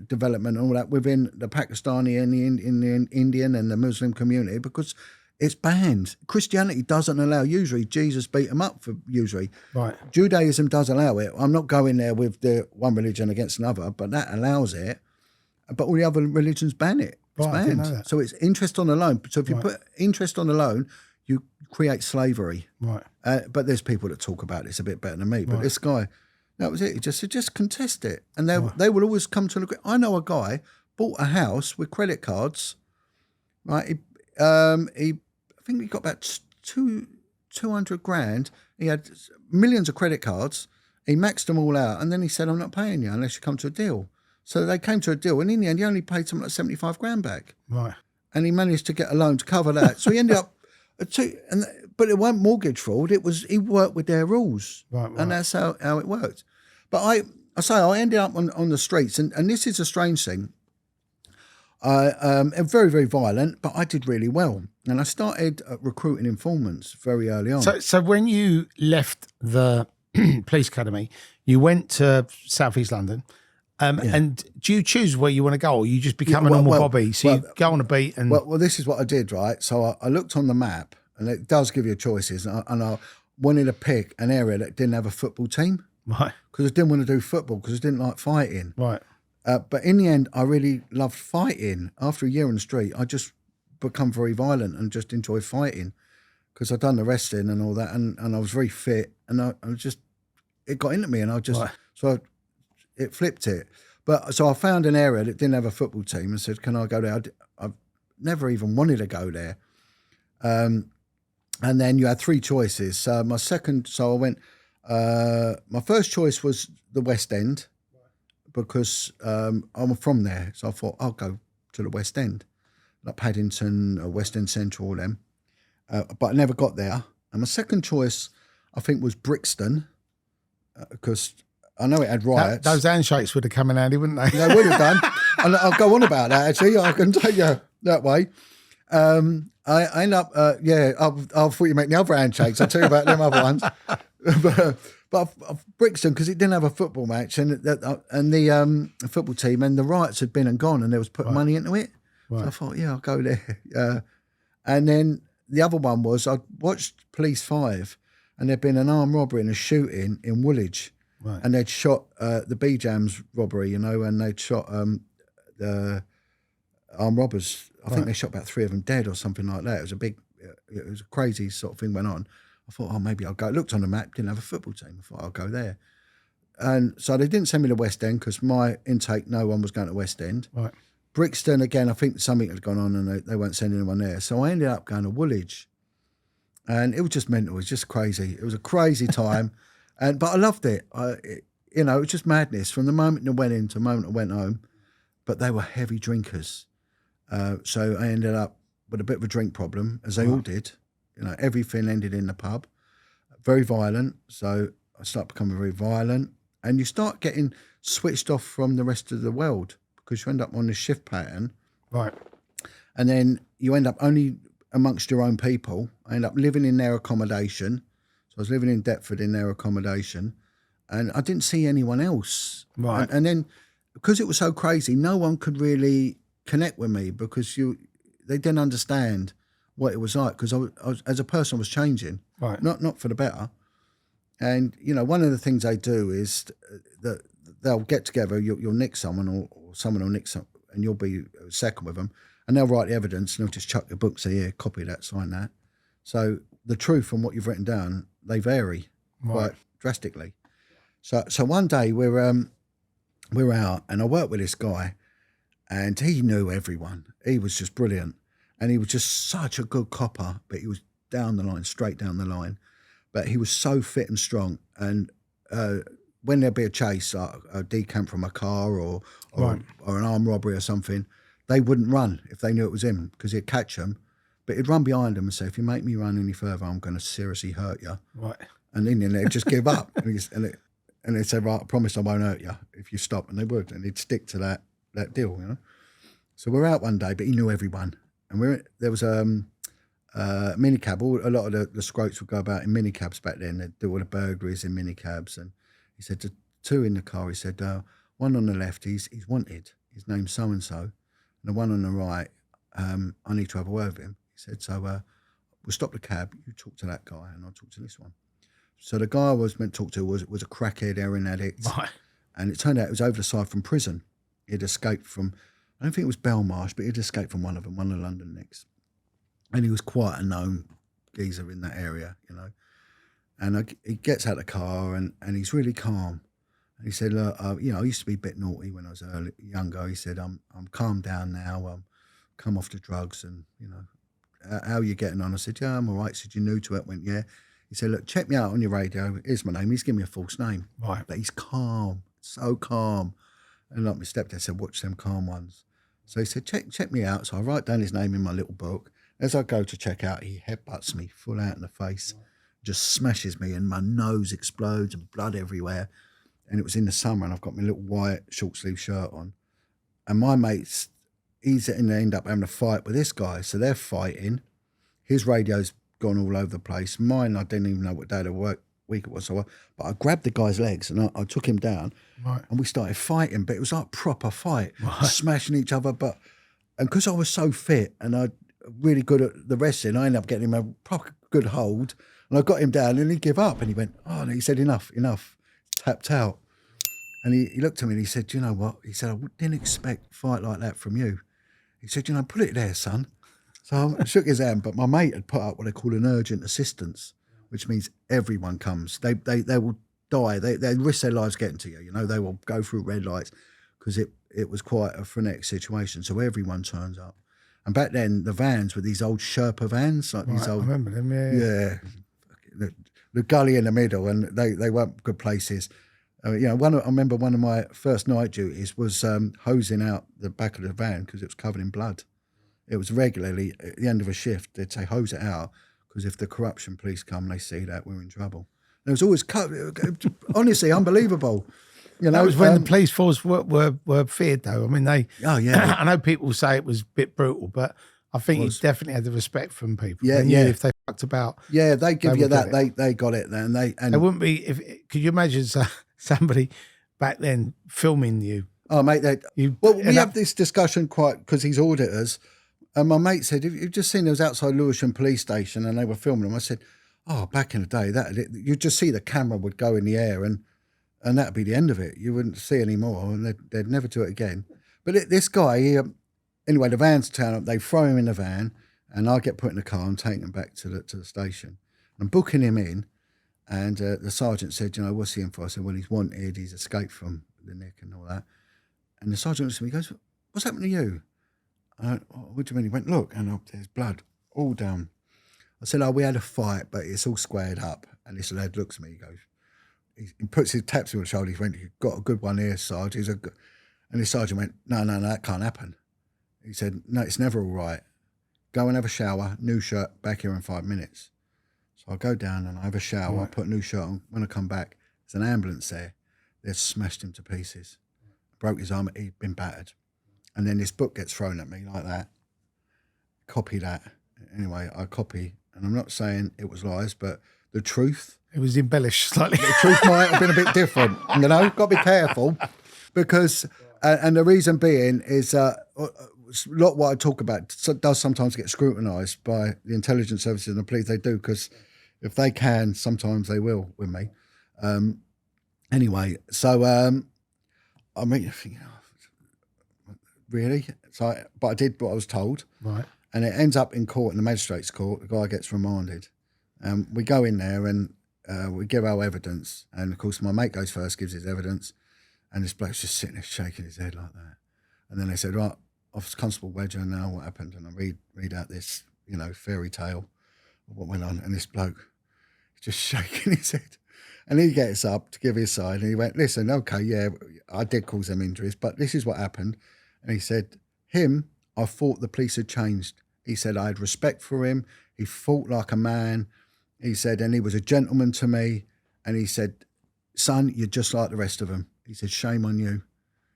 development and all that within the Pakistani and the Indian and the Muslim community because it's banned. Christianity doesn't allow usury. Jesus beat them up for usury. Right. Judaism does allow it. I'm not going there with the one religion against another, but that allows it. But all the other religions ban it. It's Right, I didn't banned. know that. So it's interest on the loan. So if you put interest on the loan, you create slavery. Right. But there's people that talk about this a bit better than me. But this guy, that was it. He just said, just contest it. And they will always come to an agreement. I know a guy bought a house with credit cards, right? I think he got about 200 grand. He had millions of credit cards. He maxed them all out. And then he said, I'm not paying you unless you come to a deal. So they came to a deal. And in the end, he only paid something like 75 grand back. Right. And he managed to get a loan to cover that. So he ended up, but it wasn't mortgage fraud. It was, he worked with their rules. Right. And that's how it worked. But I ended up on the streets. And this is a strange thing. Very, very violent, but I did really well. And I started recruiting informants very early on. So when you left the police academy, you went to Southeast London. And do you choose where you want to go, or you just become a normal Bobby? So you go on a beat and... Well, this is what I did, right? So I looked on the map, and it does give you choices, and I wanted to pick an area that didn't have a football team. Right. Because I didn't want to do football, because I didn't like fighting. Right. But in the end, I really loved fighting. After a year on the street, I just become very violent and just enjoy fighting, because I'd done the wrestling and all that, and I was very fit, and I just, it got into me, and I just, it flipped it. But so I found an area that didn't have a football team and said, can I go there? I've never even wanted to go there. And then you had three choices. So I went, my first choice was the West End, because I'm from there. So I thought, I'll go to the West End, like Paddington, West End Central, them. But I never got there. And my second choice, I think, was Brixton, because I know it had riots. Those handshakes would have come in handy, wouldn't they? They would have done. And I'll go on about that, actually. I can take you that way. I end up, I thought you make the other handshakes. I'll tell you about them other ones. But Brixton, because it didn't have a football match, and the football team, and the riots had been and gone, and there was putting money into it. Right. So I thought, I'll go there. And then the other one was, I watched Police 5, and there'd been an armed robbery and a shooting in Woolwich. Right. And they'd shot the B-Jams robbery, and they'd shot the armed robbers. I think they shot about 3 of them dead or something like that. It was a crazy sort of thing went on. I thought, maybe I'll go. I looked on the map, didn't have a football team. I thought, I'll go there. And so they didn't send me to West End, because my intake, no one was going to West End. Right. Brixton, again, I think something had gone on and they weren't sending anyone there. So I ended up going to Woolwich. And it was just mental. It was just crazy. It was a crazy time. But I loved it. It was just madness from the moment I went in to the moment I went home. But they were heavy drinkers. So I ended up with a bit of a drink problem, as they all did. Everything ended in the pub. Very violent. So I started becoming very violent. And you start getting switched off from the rest of the world, because you end up on this shift pattern. Right. And then you end up only amongst your own people. I end up living in their accommodation. So I was living in Deptford in their accommodation, and I didn't see anyone else. Right. And then, because it was so crazy, no one could really connect with me, because they didn't understand what it was like, because I was, as a person, I was changing. Right. Not for the better. And, one of the things they do is that they'll get together, you'll nick someone, or someone will nick someone, and you'll be second with them, and they'll write the evidence, and they'll just chuck your book, say, yeah, copy that, sign that. So the truth and what you've written down, they vary quite drastically. So one day we're out, and I worked with this guy, and he knew everyone. He was just brilliant, and he was just such a good copper, but he was down the line, straight down the line. But he was so fit and strong, and when there'd be a chase, a decamp from a car or an armed robbery or something, they wouldn't run if they knew it was him, because he'd catch them. But he'd run behind them and say, if you make me run any further, I'm going to seriously hurt you. Right. And then they'd just give up. And they'd say, right, I promise I won't hurt you if you stop. And they would. And he'd stick to that deal, So we're out one day, but he knew everyone. And there was a minicab. A lot of the scroats would go about in minicabs back then. They'd do all the burglaries in minicabs. And he said to 2 in the car, he said, one on the left, he's wanted. His name's so-and-so. And the one on the right, I need to have a word with him. He said, so we'll stop the cab. You talk to that guy and I'll talk to this one. So the guy I was meant to talk to was a crackhead, heroin addict. Right. And it turned out it was over the side from prison. He'd escaped from, I don't think it was Belmarsh, but he'd escaped from one of them, one of the London nicks. And he was quite a known geezer in that area, you know. And he gets out of the car and he's really calm. And he said, look, you know, I used to be a bit naughty when I was younger. He said, I'm calmed down now. I'm come off the drugs and, you know, how are you getting on? I said, yeah, I'm all right. He said, you new to it? Went, yeah. He said, look, check me out on your radio. Here's my name. He's giving me a false name. Right. But he's calm, so calm. And like my stepdad said, watch them calm ones. So he said, check me out. So I write down his name in my little book. As I go to check out, he headbutts me full out in the face, just smashes me and my nose explodes and blood everywhere. And it was in the summer and I've got my little white short sleeve shirt on. And my mates, he's end up having a fight with this guy. So they're fighting. His radio's gone all over the place. Mine, I didn't even know what day of the week it was. But I grabbed the guy's legs and I took him down. Right. And we started fighting. But it was like proper fight, right. Smashing each other. And because I was so fit and I really good at the wrestling, I ended up getting him a proper good hold. And I got him down and he gave up. And he went, oh, no, he said, enough. Tapped out. And he looked at me and he said, you know what? He said, I didn't expect a fight like that from you. He said, you know, put it there, son. So I shook his hand, but my mate had put up what they call an urgent assistance, which means everyone comes. They will die. They risk their lives getting to you. You know, they will go through red lights because it was quite a frenetic situation. So everyone turns up. And back then, the vans were these old Sherpa vans. Like these old, I remember them, yeah. The gully in the middle, and they weren't good places. You know, I remember one of my first night duties was hosing out the back of the van because it was covered in blood. It was regularly, at the end of a shift, they'd say, hose it out, because if the corruption police come, they see that, we're in trouble. And it was always, honestly, unbelievable. You know, that was when the police force were feared, though. I mean, oh, yeah. I know people say it was a bit brutal, but I think he definitely had the respect from people. Yeah, they knew if they fucked about. Yeah, they give you that. They got it then. And it wouldn't be, could you imagine somebody back then filming you? Oh, mate, we have this discussion because he's auditors. And my mate said, if you've just seen those outside Lewisham police station and they were filming them, I said, oh, back in the day, you'd just see the camera would go in the air and that'd be the end of it. You wouldn't see any more and they'd never do it again. But this guy, anyway, the van's turn up, they throw him in the van and I get put in the car and taken him back to the station. I'm booking him in and the sergeant said, you know, what's he in for? I said, well, he's wanted, he's escaped from the nick and all that. And the sergeant looks at me, he goes, what's happened to you? I went, oh, what do you mean? He went, look, and there's blood all down. I said, oh, we had a fight, but it's all squared up. And this lad looks at me, he goes, he puts his taps on the shoulder, he went, you've got a good one here, Sarge. And the sergeant went, no, that can't happen. He said, no, it's never all right. Go and have a shower, new shirt, back here in 5 minutes. So I go down and I have a shower, right. I put a new shirt on. When I come back, there's an ambulance there. They've smashed him to pieces. Broke his arm, he'd been battered. And then this book gets thrown at me like that. Copy that. Anyway, I copy. And I'm not saying it was lies, but the truth. It was embellished slightly. The truth might have been a bit different. You know, got to be careful. Because, and the reason being is a lot what I talk about does sometimes get scrutinised by the intelligence services and the police. They do, because if they can, sometimes they will with me. Anyway, so, I mean, you know, really? So, but I did what I was told. Right. And it ends up in court, in the magistrate's court. The guy gets remanded. We go in there and we give our evidence. And, of course, my mate goes first, gives his evidence. And this bloke's just sitting there shaking his head like that. And then they said, right, Officer Constable Wedger, now what happened? And I read out this, you know, fairy tale of what went on. And this bloke just shaking his head. And he gets up to give his side. And he went, listen, okay, yeah, I did cause them injuries, but this is what happened. And he said, I thought the police had changed. He said, I had respect for him. He fought like a man. He said, and he was a gentleman to me. And he said, son, you're just like the rest of them. He said, shame on you.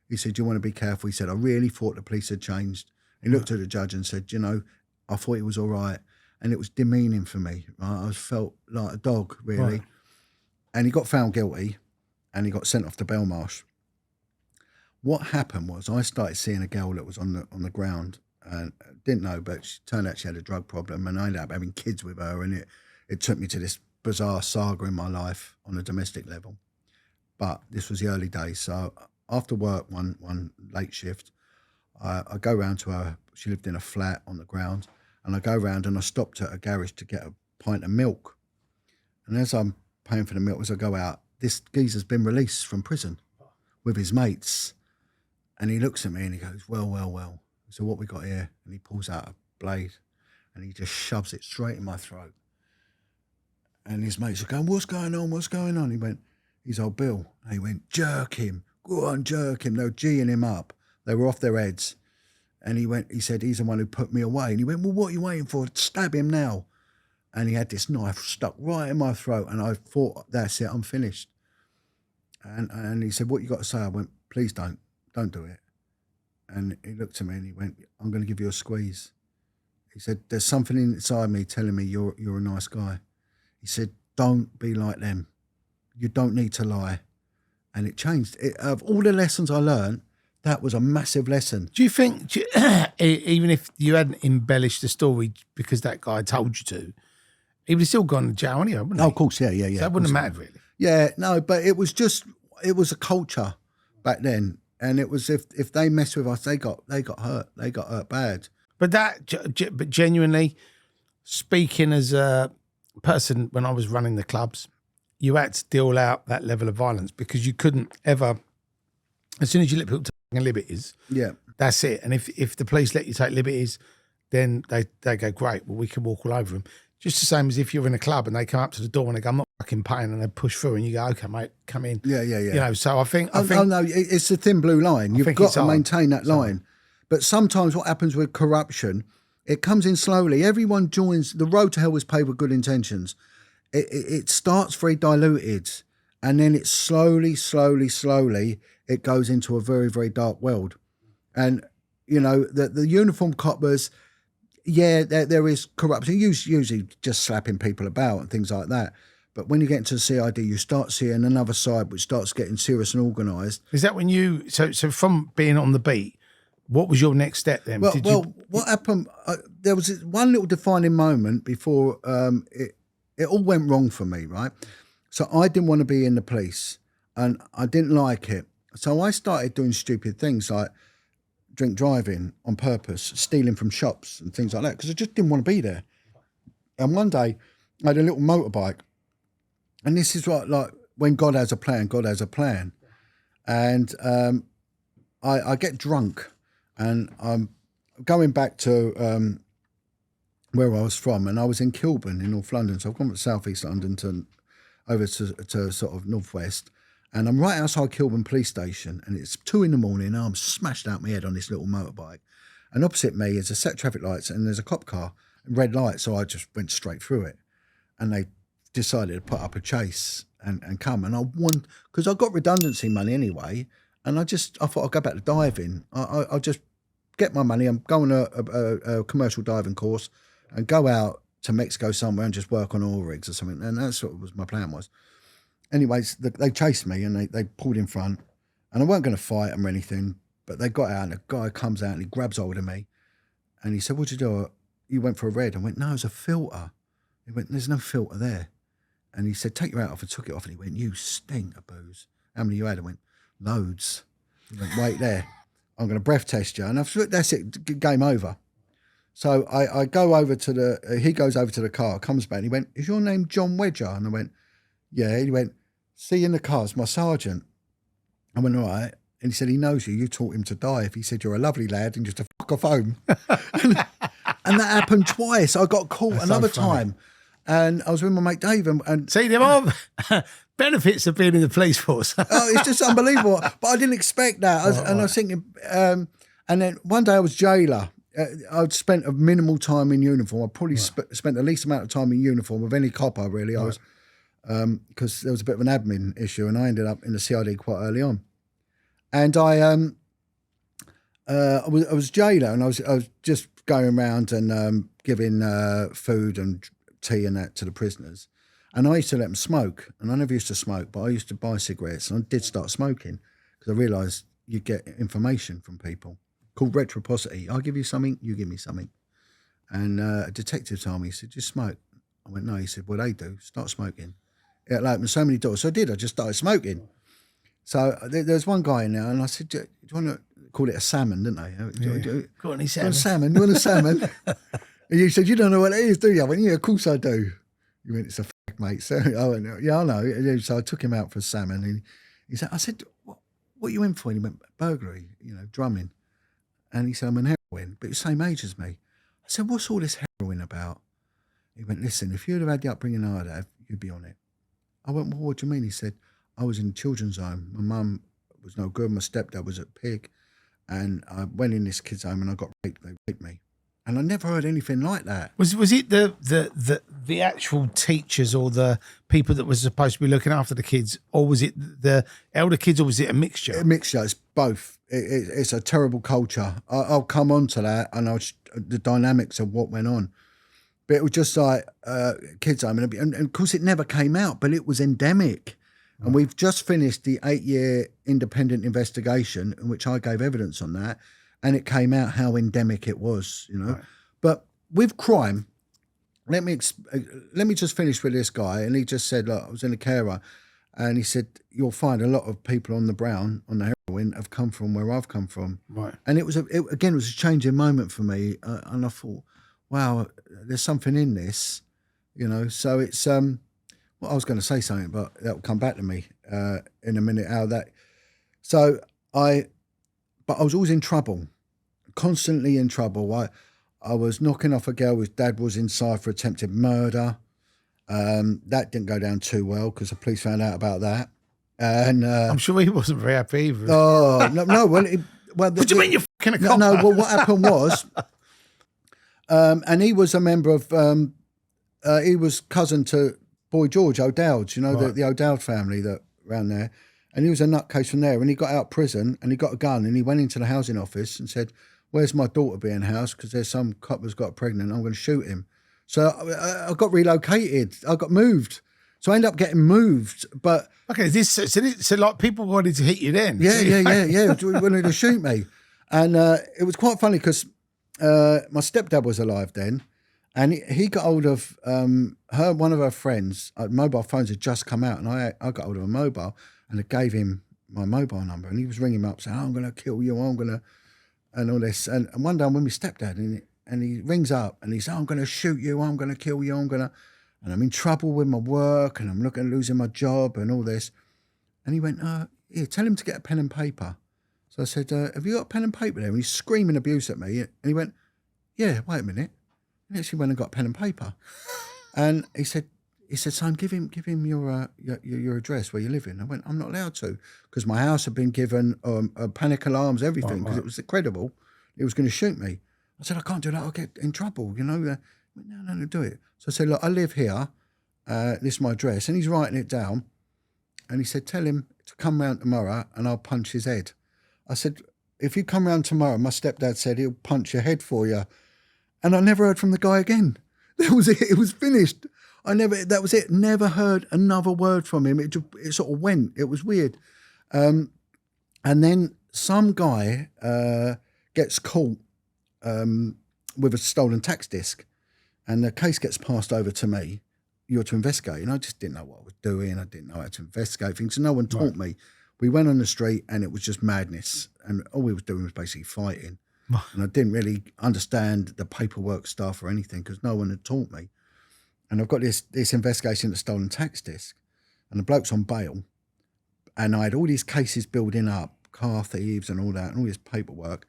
He said, you want to be careful. He said, I really thought the police had changed. He looked at the judge and said, you know, I thought it was all right. And it was demeaning for me. Right? I felt like a dog, really. Right. And he got found guilty and he got sent off to Belmarsh. what happened was I started seeing a girl that was on the ground, and didn't know, but she turned out she had a drug problem, and I ended up having kids with her, and it took me to this bizarre saga in my life on a domestic level. But this was the early days, so after work one late shift, I go round to her. She lived in a flat on the ground, and I go round and I stopped at a garage to get a pint of milk. And as I'm paying for the milk, as I go out, this geezer's been released from prison with his mates. And he looks at me and he goes, well. So what we got here? And he pulls out a blade and he just shoves it straight in my throat. And his mates are going, what's going on? He went, he's old Bill. And he went, jerk him. Go on, jerk him. They were geeing him up. They were off their heads. And he said, he's the one who put me away. And he went, well, what are you waiting for? Stab him now. And he had this knife stuck right in my throat. And I thought, that's it, I'm finished. And he said, what you got to say? I went, please don't do it. And he looked at me and he went, I'm going to give you a squeeze. He said, there's something inside me telling me you're a nice guy. He said, don't be like them. You don't need to lie. And it changed. Of all the lessons I learned, that was a massive lesson. Do you think, even if you hadn't embellished the story because that guy told you to, he would have still gone to jail anyway, wouldn't he? Oh, of course, yeah. So that wouldn't have mattered, really. Yeah, no, but it was a culture back then. And it was if they messed with us, they got hurt. They got hurt bad. But but genuinely, speaking as a person when I was running the clubs, you had to deal out that level of violence because you couldn't ever, as soon as you let people take liberties, yeah, that's it. And if the police let you take liberties, then they go, great, well, we can walk all over them. Just the same as if you're in a club and they come up to the door and they go, I'm not fucking paying, and they push through and you go, okay, mate, come in. Yeah. You know, so I think... Oh, no, it's a thin blue line. You've got to maintain that line. But sometimes what happens with corruption, it comes in slowly. Everyone joins. The road to hell was paved with good intentions. It starts very diluted, and then it slowly, it goes into a very, very dark world. And, you know, the uniform coppers... Yeah, there is corruption, usually just slapping people about and things like that. But when you get into the CID, you start seeing another side which starts getting serious and organised. Is that when you... So from being on the beat, what was your next step then? What happened, there was one little defining moment before it all went wrong for me, right? So I didn't want to be in the police and I didn't like it. So I started doing stupid things like drink driving on purpose, stealing from shops and things like that, because I just didn't want to be there. And one day I had a little motorbike, and this is what, like, when God has a plan, God has a plan. And I get drunk, and I'm going back to where I was from, and I was in Kilburn in North London, so I've gone from South East London over to sort of Northwest. And I'm right outside Kilburn police station, and it's 2 a.m, and I'm smashed out my head on this little motorbike. And opposite me is a set of traffic lights, and there's a cop car, red light, so I just went straight through it. And they decided to put up a chase and come. And I won, because I got redundancy money anyway, and I thought I'll go back to diving. I'll just get my money, I'm going a commercial diving course, and go out to Mexico somewhere and just work on oil rigs or something. And that's what was my plan was. Anyways, they chased me and they pulled in front, and I weren't going to fight them or anything, but they got out and a guy comes out and he grabs hold of me and he said, what'd you do? You went for a red. I went, no, it's a filter. He went, there's no filter there. And he said, take your hat off. I took it off and he went, you stink of booze. How many you had? I went, loads. He went, wait there. I'm going to breath test you. And I thought, that's it, game over. So I go over to he goes over to the car, comes back and he went, is your name Jon Wedger? And I went, yeah. He went, see you in the car, it's my sergeant. I went, all right. And he said, he knows you taught him to dive. He said, you're a lovely lad and just to fuck off home. and that happened twice. I got caught another time. And I was with my mate Dave. And see, there are benefits of being in the police force. Oh, it's just unbelievable. But I didn't expect that. I was thinking, and then one day I was jailer. I'd spent a minimal time in uniform. I probably spent the least amount of time in uniform of any copper, really. I was, because there was a bit of an admin issue, and I ended up in the CID quite early on. And I was jailer, and I was just going around and giving food and tea and that to the prisoners. And I used to let them smoke, and I never used to smoke, but I used to buy cigarettes, and I did start smoking because I realised you get information from people called reciprocity. I'll give you something, you give me something. And a detective told me, he said, just smoke. I went, no. He said, well, they do. Start smoking. It opened so many doors. So I did. I just started smoking. So there's one guy in there, and I said, do you want to call it a salmon, didn't they? Got any salmon? You want a salmon? And you said, you don't know what it is, do you? I went, yeah, of course I do. You went, it's a fact, mate. So I went, yeah, I know. So I took him out for a salmon. And he said, I said, what are you in for? And he went, burglary, drumming. And he said, I'm on heroin, but you're the same age as me. I said, what's all this heroin about? He went, listen, if you'd have had the upbringing I'd have, you'd be on it. I went, well, what do you mean? He said, I was in a children's home. My mum was no good. My stepdad was a pig. And I went in this kid's home and I got raped. They raped me. And I never heard anything like that. Was it the actual teachers or the people that were supposed to be looking after the kids, or was it the elder kids, or was it a mixture? A mixture. It's both. It's a terrible culture. I'll come on to that and the dynamics of what went on. But it was just like kids home. And of course it never came out, but it was endemic. Right. And we've just finished the 8-year independent investigation in which I gave evidence on that. And it came out how endemic it was, Right. But with crime, let me just finish with this guy. And he just said, look, I was in a carer, and he said, you'll find a lot of people on the brown, on the heroin, have come from where I've come from. Right. And it was a changing moment for me. And I thought, wow, there's something in this, So it's well, I was going to say something, but that'll come back to me in a minute. But I was always in trouble, constantly in trouble. I was knocking off a girl whose dad was inside for attempted murder. That didn't go down too well because the police found out about that. And I'm sure he wasn't very happy either. Oh no! Well, what do you mean you're fucking a cop? No. Well, what happened was, and he was a member of. He was cousin to Boy George O'Dowd. Right. the O'Dowd family that around there. And he was a nutcase from there. And he got out of prison and he got a gun and he went into the housing office and said, where's my daughter being housed? Because there's some cop who's got pregnant. I'm going to shoot him. So I got relocated. I got moved. So I ended up getting moved. But okay, so like people wanted to hit you then? Yeah. Wanted to shoot me. And it was quite funny because my stepdad was alive then. And he got hold of one of her friends. Mobile phones had just come out and I got hold of a mobile. And I gave him my mobile number, and he was ringing me up saying, I'm going to kill you, and all this. And one day I'm with my stepdad, and he rings up, and he says, I'm going to shoot you, I'm going to kill you, and I'm in trouble with my work, and I'm looking at losing my job, and all this. And he went, here, tell him to get a pen and paper. So I said, have you got a pen and paper there? And he's screaming abuse at me. And he went, yeah, wait a minute. And actually went and got pen and paper. And he said, son, give him your address where you live in. I went, I'm not allowed to, because my house had been given panic alarms, everything, because it was credible. He was going to shoot me. I said, I can't do that. I'll get in trouble, He went, no, do it. So I said, look, I live here. This is my address. And he's writing it down. And he said, tell him to come round tomorrow and I'll punch his head. I said, if you come round tomorrow, my stepdad said he'll punch your head for you. And I never heard from the guy again. That was it. It was finished. That was it. Never heard another word from him. It sort of went. It was weird. And then some guy gets caught with a stolen tax disc, and the case gets passed over to me. You're to investigate. And I just didn't know what I was doing. I didn't know how to investigate things. So no one taught me. We went on the street and it was just madness. And all we was doing was basically fighting. And I didn't really understand the paperwork stuff or anything because no one had taught me. And I've got this investigation into stolen tax disc, and the bloke's on bail. And I had all these cases building up, car thieves and all that, and all this paperwork.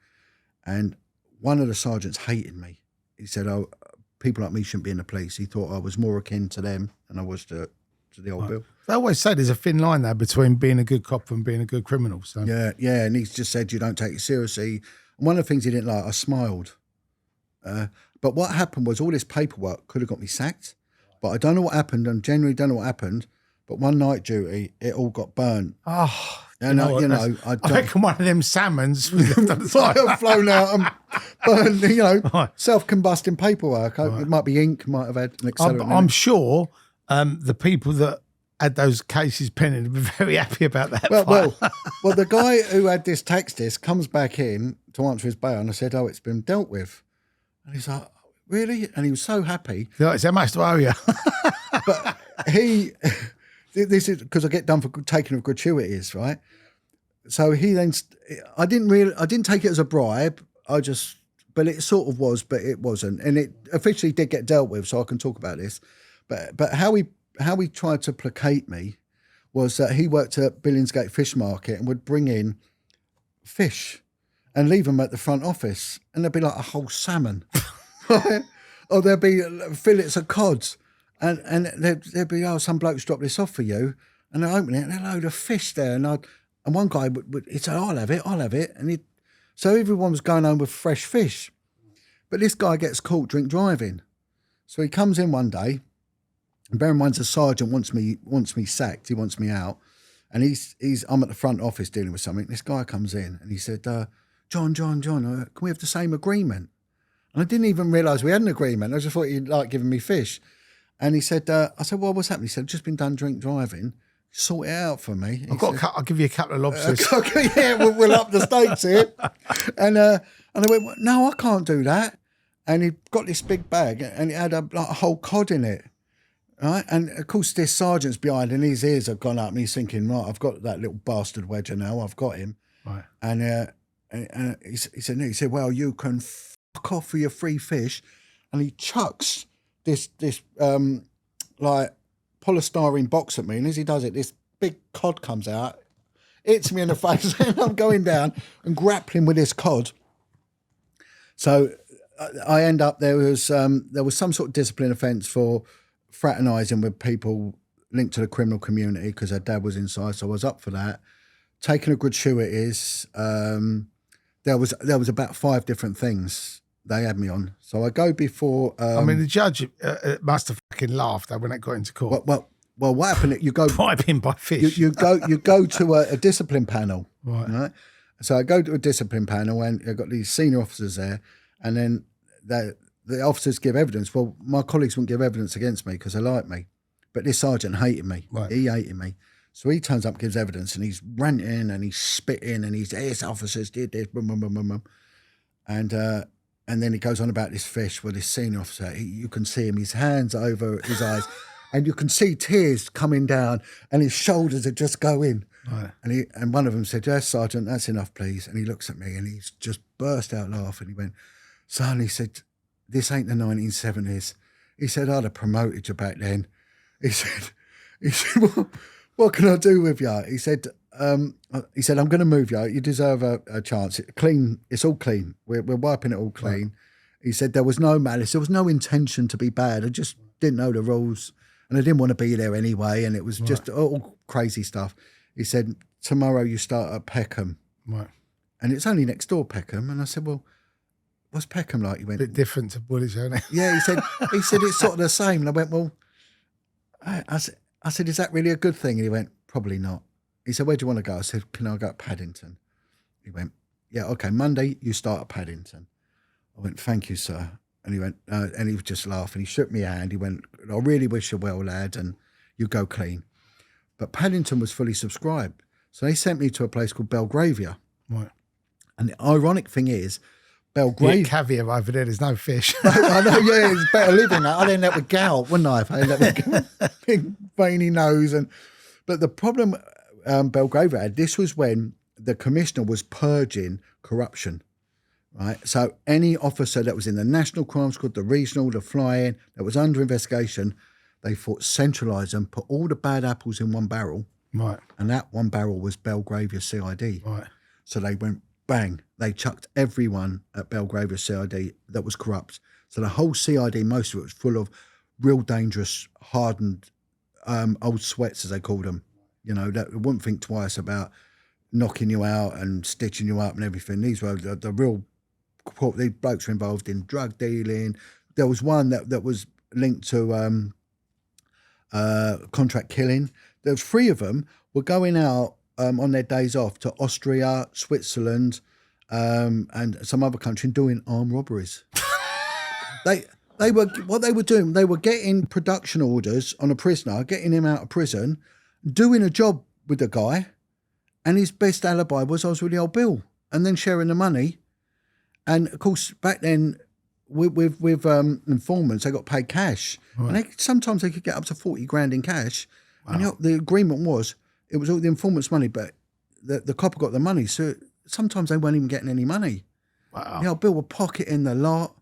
And one of the sergeants hated me. He said, oh, people like me shouldn't be in the police. He thought I was more akin to them than I was to the old Bill. They always say there's a thin line there between being a good cop and being a good criminal. So Yeah. And he just said, you don't take it seriously. And one of the things he didn't like, I smiled. But what happened was all this paperwork could have got me sacked. But I don't know what happened. I genuinely don't know what happened. But one night duty, it all got burnt. Oh, and I reckon one of them salmons have flown out and burned, self-combusting paperwork. Right. It might be ink, might have had an accelerant. I'm sure the people that had those cases pending, be very happy about that. Well, the guy who had this text disc comes back in to answer his bail, and I said, "Oh, it's been dealt with." And he's like, "Really?" And he was so happy. It's how much to owe you. But this is because I get done for taking of gratuities, right? So he then, I didn't take it as a bribe. But it sort of was, but it wasn't, and it officially did get dealt with. So I can talk about this. But how he tried to placate me was that he worked at Billingsgate Fish Market and would bring in fish and leave them at the front office, and there'd be like a whole salmon, right? Or there'd be fillets of cods, and there'd be some bloke's dropped this off for you, and I open it and there's a load of fish there, and one guy would he'd say, I'll have it, and so everyone was going home with fresh fish, but this guy gets caught drink driving, so he comes in one day. And bear in mind, the sergeant wants me sacked. He wants me out, and I'm at the front office dealing with something. This guy comes in and he said, "John, can we have the same agreement?" And I didn't even realise we had an agreement. I just thought he'd like giving me fish. And he said, "I said, well, what's happening?" He said, "Just been done drink driving. Sort it out for me." I'll give you a couple of lobsters. Yeah, we'll up the stakes here. And I went, "No, I can't do that." And he got this big bag, and it had a whole cod in it. Right, and of course this sergeant's behind, and his ears have gone up, and he's thinking, right, I've got that little bastard Wedger now, I've got him. Right. And he said, well, you can fuck off for your free fish, and he chucks this like polystyrene box at me, and as he does it, this big cod comes out, hits me in the face, and I'm going down and grappling with this cod. So I end up there was some sort of discipline offence for fraternising with people linked to the criminal community because her dad was inside, so I was up for that. Taking a gratuities, there was about 5 different things they had me on. So I go before. The judge must have fucking laughed when it got into court. Well, what happened? You go bribing by fish. You go to a discipline panel, right? So I go to a discipline panel, and I've got these senior officers there, and then the officers give evidence. Well, my colleagues wouldn't give evidence against me because they like me. But this sergeant hated me. Right. He hated me. So he turns up, gives evidence, and he's ranting and he's spitting and he's, "Yes, officers did this, boom, boom, boom, boom, boom." And then he goes on about this fish with this senior officer. You can see him, his hands over his eyes, and you can see tears coming down, and his shoulders are just going. Right. And one of them said, "Yes, Sergeant, that's enough, please." And he looks at me and he's just burst out laughing. He went, "Son," he said, "this ain't the 1970s. He said, I'd have promoted you back then." He said, well, "What can I do with you?" He said, "I'm going to move you. You deserve a chance. It's all clean. We're wiping it all clean." Right. He said, "There was no malice. There was no intention to be bad. I just didn't know the rules, and I didn't want to be there anyway. And it was just all crazy stuff." He said, "Tomorrow you start at Peckham." Right. And it's only next door, Peckham. And I said, "Well, what's Peckham like?" He went, "A bit different to Woolwich, isn't it?" Yeah, he said it's sort of the same. And I went, "Well," I said, "Is that really a good thing?" And he went, "Probably not." He said, "Where do you want to go?" I said, "Can I go to Paddington?" He went, "Yeah, okay, Monday you start at Paddington." I went, "Thank you, sir." And he went, and he was just laughing. He shook me hand. He went, "I really wish you well, lad, and you go clean." But Paddington was fully subscribed. So they sent me to a place called Belgravia. Right. And the ironic thing is, Belgravia. Caviar over there's no fish. I know, yeah, it's better living that. I'd end up with gout, wouldn't I? If I end up with big veiny nose. But the problem Belgravia had, this was when the commissioner was purging corruption, right? So any officer that was in the National Crime Squad, the regional, the flying, that was under investigation, they thought centralise them, put all the bad apples in one barrel. Right. And that one barrel was Belgravia CID. Right. So they went, bang, they chucked everyone at Belgravia CID that was corrupt. So the whole CID, most of it was full of real dangerous, hardened, old sweats, as they called them. You know, that wouldn't think twice about knocking you out and stitching you up and everything. These were the real, these blokes were involved in drug dealing. There was one that was linked to contract killing. There was 3 of them were going out on their days off to Austria, Switzerland, and some other country and doing armed robberies. what they were doing, they were getting production orders on a prisoner, getting him out of prison, doing a job with the guy, and his best alibi was I was with the old Bill, and then sharing the money. And of course, back then, with informants, they got paid cash, and sometimes they could get up to 40 grand in cash. Wow. And the agreement was it was all the informant's money, but the copper got the money, so sometimes they weren't even getting any money. Wow. The old Bill would pocketing the lot.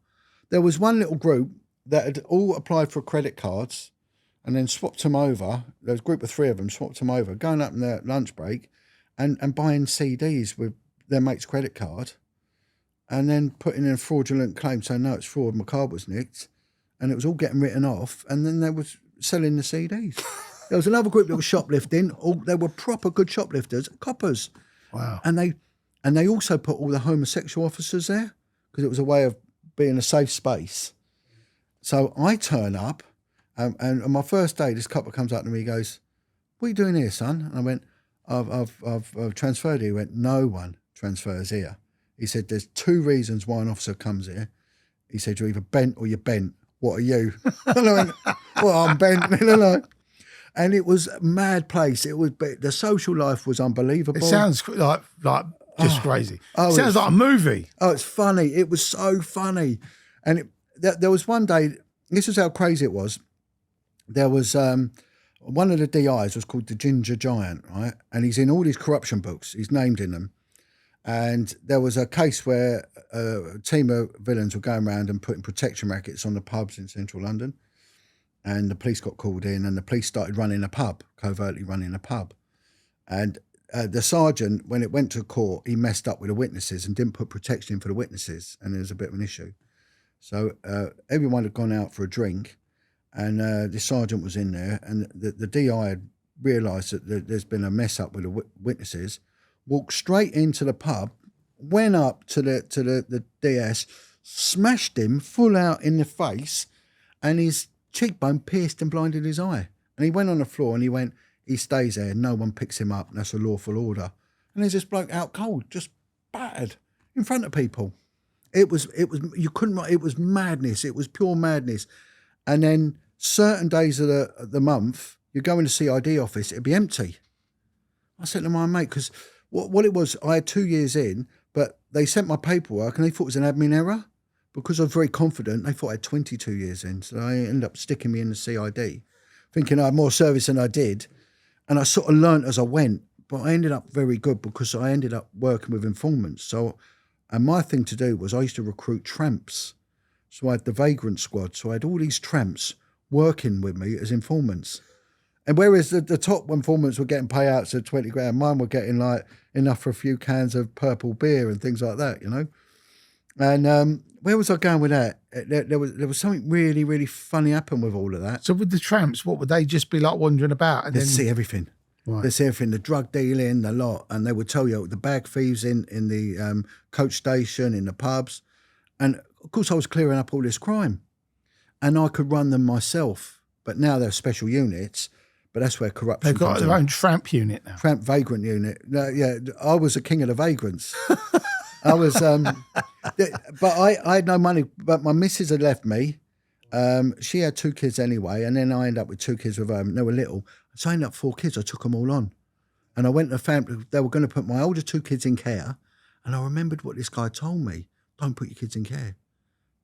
There was one little group that had all applied for credit cards and then swapped them over. There was a group of 3 of them, swapped them over, going up in their lunch break and buying CDs with their mate's credit card and then putting in a fraudulent claim saying, no, it's fraud, my card was nicked. And it was all getting written off. And then they were selling the CDs. There was another group that was shoplifting. They were proper good shoplifters, coppers. Wow. And they also put all the homosexual officers there because it was a way of being a safe space. So I turn up, and on my first day, this copper comes up to me. He goes, "What are you doing here, son?" And I went, "I've transferred here." He went, "No one transfers here." He said, "There's 2 reasons why an officer comes here." He said, "You're either bent or you're bent. What are you?" And I went, "Well, I'm bent." And it was a mad place. It was, the social life was unbelievable. It sounds like just crazy. It sounds like a movie. Oh, it's funny. It was so funny. And there was one day, this is how crazy it was. There was one of the DIs was called the Ginger Giant, right? And he's in all these corruption books. He's named in them. And there was a case where a team of villains were going around and putting protection rackets on the pubs in central London. And the police got called in and the police started running a pub, covertly running a pub. And the sergeant, when it went to court, he messed up with the witnesses and didn't put protection in for the witnesses. And there was a bit of an issue. So everyone had gone out for a drink and the sergeant was in there and the DI had realised that there's been a mess up with the witnesses, walked straight into the pub, went up to the DS, smashed him full out in the face, and his cheekbone pierced and blinded his eye. And he went on the floor and he went, he stays there, no one picks him up, and that's a lawful order. And there's this bloke out cold, just battered in front of people. It was madness. It was pure madness. And then certain days of the month, you go in the CID office, it'd be empty. I said to my mate, because what it was, I had 2 years in, but they sent my paperwork and they thought it was an admin error. Because I was very confident, they thought I had 22 years in. So they ended up sticking me in the CID, thinking I had more service than I did. And I sort of learnt as I went. But I ended up very good because I ended up working with informants. So, and my thing to do was I used to recruit tramps. So I had the Vagrant squad. So I had all these tramps working with me as informants. And whereas the top informants were getting payouts of 20 grand, mine were getting like enough for a few cans of purple beer and things like that, you know. And where was I going with that? There was something really, really funny happen with all of that. So with the tramps, what would they just be like wandering about? And They'd see everything. Right. They'd see everything, the drug dealing, the lot. And they would tell you the bag thieves in the coach station, in the pubs. And of course I was clearing up all this crime. And I could run them myself. But now they're special units. But that's where corruption They've got comes their in. own tramp unit now. Tramp vagrant unit. No, yeah, I was the king of the vagrants. I was, but I had no money. But my missus had left me. She had 2 kids anyway, and then I ended up with 2 kids with her. They were little, so I ended up 4 kids. I took them all on, and I went to the family. They were going to put my older 2 kids in care, and I remembered what this guy told me: "Don't put your kids in care;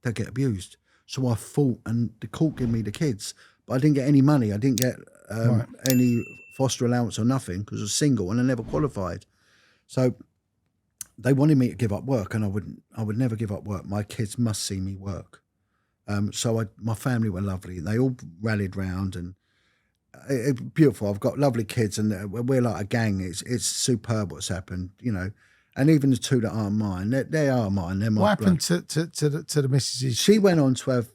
they'll get abused." So I fought, and the court gave me the kids, but I didn't get any money. I didn't get any foster allowance or nothing because I was single and I never qualified. So they wanted me to give up work, and I would never give up work. My kids must see me work. So my family were lovely. They all rallied round, and it's beautiful. I've got lovely kids, and we're like a gang. It's superb what's happened, you know. And even the 2 that aren't mine, they are mine. They're my What happened blood. to the missus? She went on to have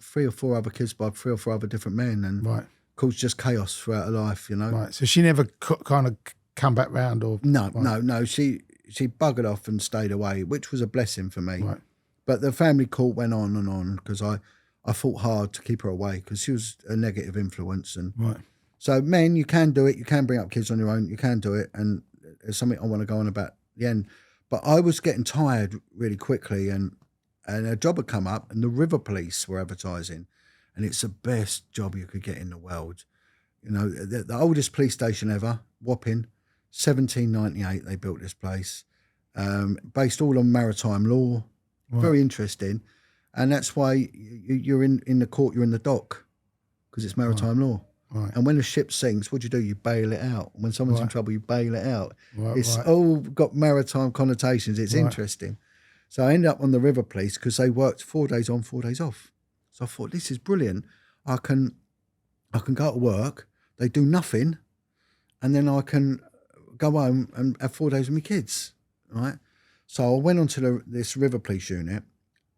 3 or 4 other kids by 3 or 4 other different men, and caused just chaos throughout her life, you know. Right. So she never kind of come back round, or no. She buggered off and stayed away, which was a blessing for me. Right. But the family court went on and on because I fought hard to keep her away because she was a negative influence. And so, men, you can do it. You can bring up kids on your own. You can do it. And it's something I want to go on about at the end. But I was getting tired really quickly, and and a job had come up, and the River Police were advertising, and it's the best job you could get in the world. You know, the oldest police station ever, Wapping, 1798. They built this place, based all on maritime law. Right. Very interesting, and that's why you're in the court. You're in the dock because it's maritime law. Right. And when a ship sinks, what do? You bail it out. When someone's in trouble, you bail it out. It's all got maritime connotations. It's interesting. So I ended up on the River Police because they worked 4 days on, 4 days off. So I thought, this is brilliant. I can go to work, they do nothing, and then I can go home and have 4 days with my kids, right? So I went onto this River Police unit,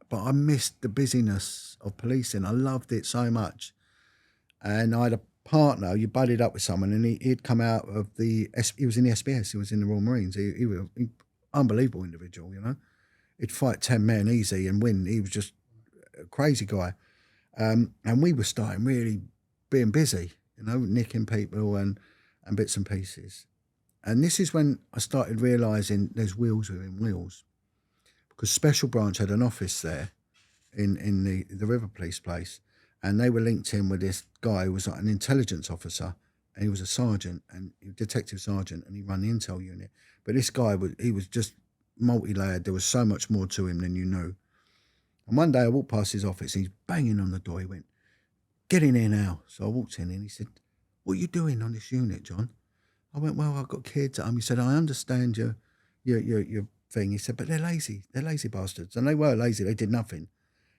but I missed the busyness of policing. I loved it so much. And I had a partner, you buddied up with someone, and he'd come out of he was in the SBS, he was in the Royal Marines. He was an unbelievable individual, you know. He'd fight 10 men easy and win. He was just a crazy guy. And we were starting really being busy, you know, nicking people and bits and pieces. And this is when I started realising there's wheels within wheels, because Special Branch had an office there in the River Police place, and they were linked in with this guy who was like an intelligence officer, and he was a sergeant, and detective sergeant, and he ran the intel unit. But this guy was just multi-layered. There was so much more to him than you knew. And one day I walked past his office, and he's banging on the door. He went, "Get in here now." So I walked in, and he said, "What are you doing on this unit, John?" I went, "Well, I've got kids at home." He said, "I understand your thing." He said, "But they're lazy bastards." And they were lazy. They did nothing.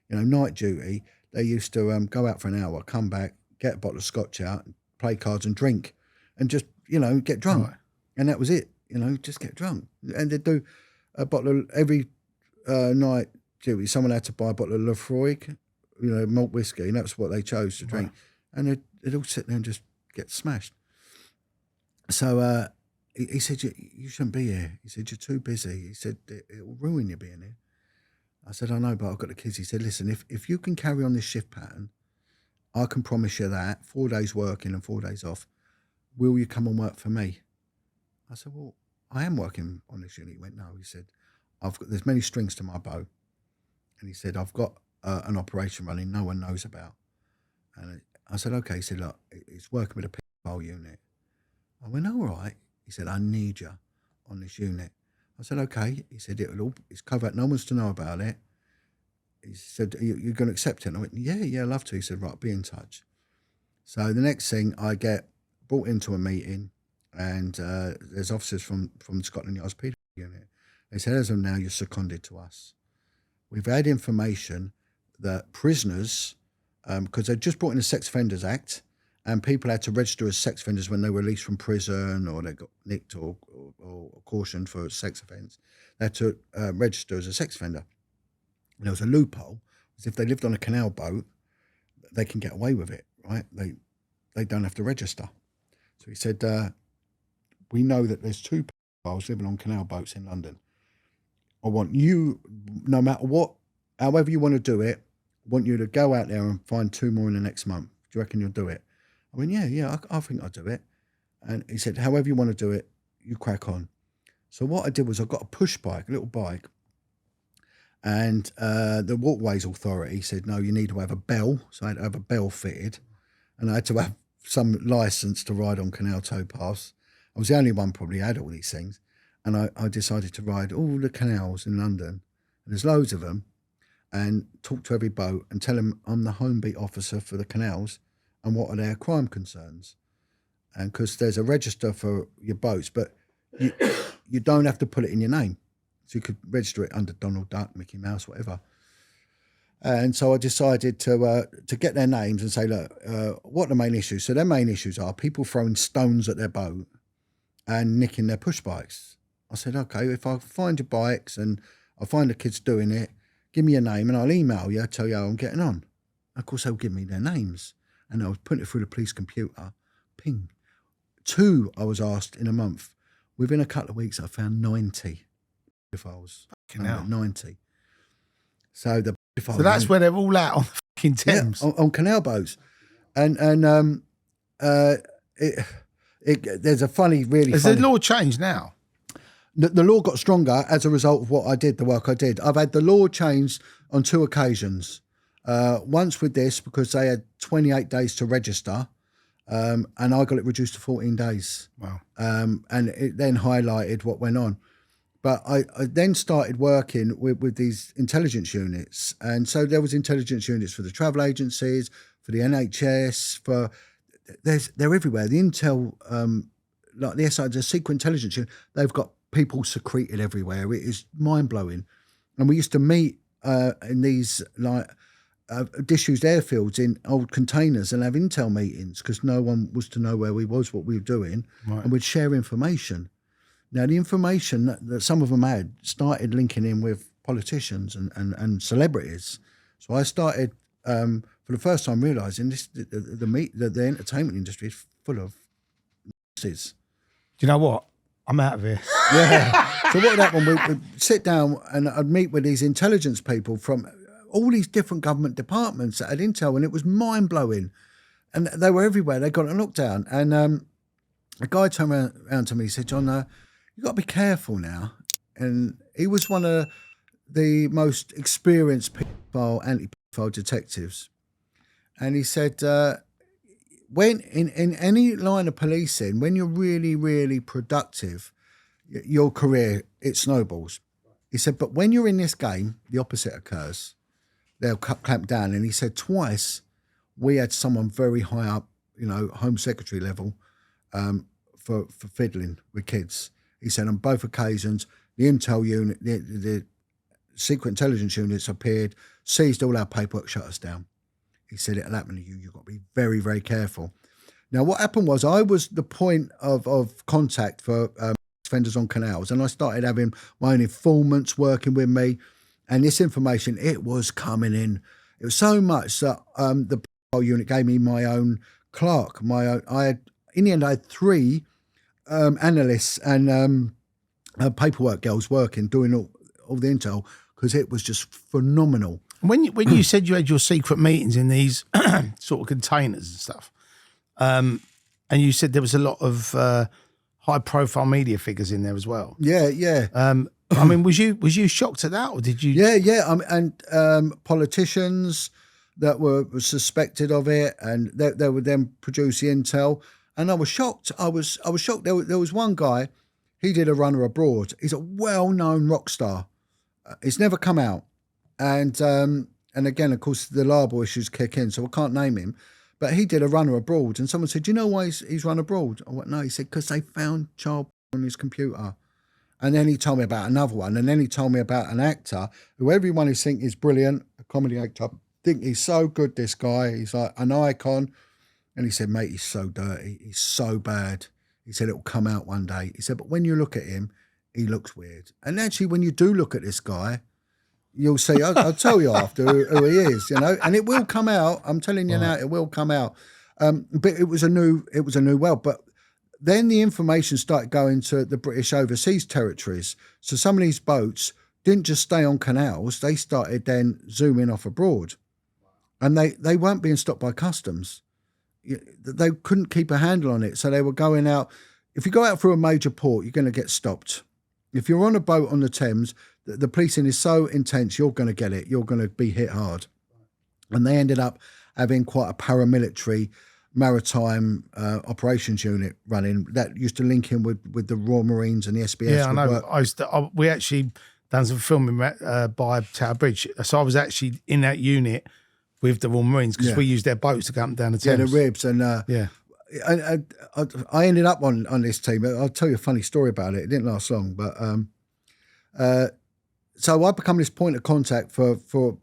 You know, night duty, they used to go out for an hour, come back, get a bottle of scotch out, play cards and drink, and just, you know, get drunk. Right. And that was it, you know, just get drunk. And they'd do a bottle of, every night duty, someone had to buy a bottle of Lafroig, you know, malt whiskey, and that's what they chose to drink. Right. And they'd all sit there and just get smashed. So he said, you shouldn't be here. He said, "You're too busy." He said, "It will ruin you being here." I said, "I know, but I've got the kids." He said, "Listen, if you can carry on this shift pattern, I can promise you that 4 days working and 4 days off. Will you come and work for me?" I said, "Well, I am working on this unit." He went, "No." He said, "There's many strings to my bow." And he said, "I've got an operation running no one knows about." And I said, "Okay." He said, "Look, it's working with a people unit." I went, "All right." He said, "I need you on this unit." I said, "Okay." He said, "It's covered. No one's to know about it." He said, "You're going to accept it?" And I went, Yeah, I'd love to." He said, "Right, be in touch." So the next thing, I get brought into a meeting, and there's officers from Scotland Yard's PD unit. They said, "As of now, you're seconded to us. We've had information that prisoners, because they just brought in the Sex Offenders Act, and people had to register as sex offenders when they were released from prison, or they got nicked or cautioned for a sex offence. They had to register as a sex offender. And there was a loophole, because if they lived on a canal boat, they can get away with it, right? They don't have to register." So he said, "We know that there's 2 pedophiles living on canal boats in London. I want you, no matter what, however you want to do it, I want you to go out there and find 2 more in the next month. Do you reckon you'll do it?" I went, yeah, I think I'll do it. And he said, "However you want to do it, you crack on." So what I did was I got a push bike, a little bike, and the Waterways Authority said, "No, you need to have a bell." So I had to have a bell fitted, and I had to have some licence to ride on canal towpaths. I was the only one probably had all these things. And I decided to ride all the canals in London, and there's loads of them, and talk to every boat and tell them I'm the home beat officer for the canals and what are their crime concerns. And because there's a register for your boats, but you don't have to put it in your name. So you could register it under Donald Duck, Mickey Mouse, whatever. And so I decided to get their names and say, "Look, what are the main issues?" So their main issues are people throwing stones at their boat and nicking their push bikes. I said, "Okay, if I find your bikes and I find the kids doing it, give me your name and I'll email you, tell you how I'm getting on." Of course, they'll give me their names. And I was putting it through the police computer. Ping. 2, I was asked in a month. Within a couple of weeks, I found 90 pedophiles. 90. So that's where they're all out on the fucking Thames. Yeah, on canal boats. And there's a funny, really Has funny... the law changed now? The law got stronger as a result of what I did, the work I did. I've had the law changed on 2 occasions. Once with this, because they had 28 days to register, and I got it reduced to 14 days. Wow. And it then highlighted what went on. But I then started working with these intelligence units. And so there was intelligence units for the travel agencies, for the NHS, they're everywhere. The Intel, like the SI, the Secret Intelligence Unit, they've got people secreted everywhere. It is mind-blowing. And we used to meet in these disused airfields in old containers and have intel meetings because no one was to know where we was, what we were doing, and we'd share information. Now, the information that some of them had started linking in with politicians and celebrities. So I started, for the first time, realising the entertainment industry is full of n***s. Do you know what? I'm out of here. Yeah. So what would happen, we'd sit down and I'd meet with these intelligence people from all these different government departments that had intel, and it was mind-blowing. And they were everywhere. They got a lockdown. And a guy turned around to me and said, John, you've got to be careful now. And he was one of the most experienced anti-pedophile detectives. And he said, when in any line of policing, when you're really, really productive, your career, it snowballs. He said, but when you're in this game, the opposite occurs. They'll clamp down. And he said twice we had someone very high up, Home Secretary level, for fiddling with kids. He said on both occasions, the intel unit, the secret intelligence units appeared, seized all our paperwork, shut us down. He said it'll happen to you. You've got to be very, very careful. Now, what happened was I was the point of contact for offenders on canals, and I started having my own informants working with me, and this information, it was coming in. It was so much that the unit gave me my own clerk. In the end, I had 3 analysts and paperwork girls working, doing all the intel, because it was just phenomenal. When you said you had your secret meetings in these sort of containers and stuff, and you said there was a lot of high-profile media figures in there as well. Yeah. I mean, was you shocked at that, or did you? Yeah. And politicians that were suspected of it, and they would then produce the intel. And I was shocked. I was shocked. There was one guy. He did a runner abroad. He's a well-known rock star. It's never come out. And again, of course, the libel issues kick in, so I can't name him. But he did a runner abroad, and someone said, "Do you know why he's run abroad?" I went, "No." He said, "Because they found child on his computer." And then he told me about another one, and then he told me about an actor who everyone is thinking is brilliant, a comedy actor. Think he's so good, this guy. He's like an icon. And he said, "Mate, he's so dirty. He's so bad." He said, "It'll come out one day." He said, "But when you look at him, he looks weird." And actually, when you do look at this guy, you'll see, I'll tell you after who he is, and it will come out. I'm telling you now, it will come out. But it was a new world. But then the information started going to the British overseas territories. So some of these boats didn't just stay on canals. They started then zooming off abroad. And they weren't being stopped by customs. They couldn't keep a handle on it. So they were going out. If you go out through a major port, you're going to get stopped. If you're on a boat on the Thames, the policing is so intense, you're going to get it. You're going to be hit hard. And they ended up having quite a paramilitary maritime operations unit running that used to link in with the Royal Marines and the SBS. Yeah, I know. We actually done some filming by Tower Bridge. So I was actually in that unit with the Royal Marines because we used their boats to go up and down the Thames. Yeah, the ribs. And I ended up on this team. I'll tell you a funny story about it. It didn't last long, but so I become this point of contact for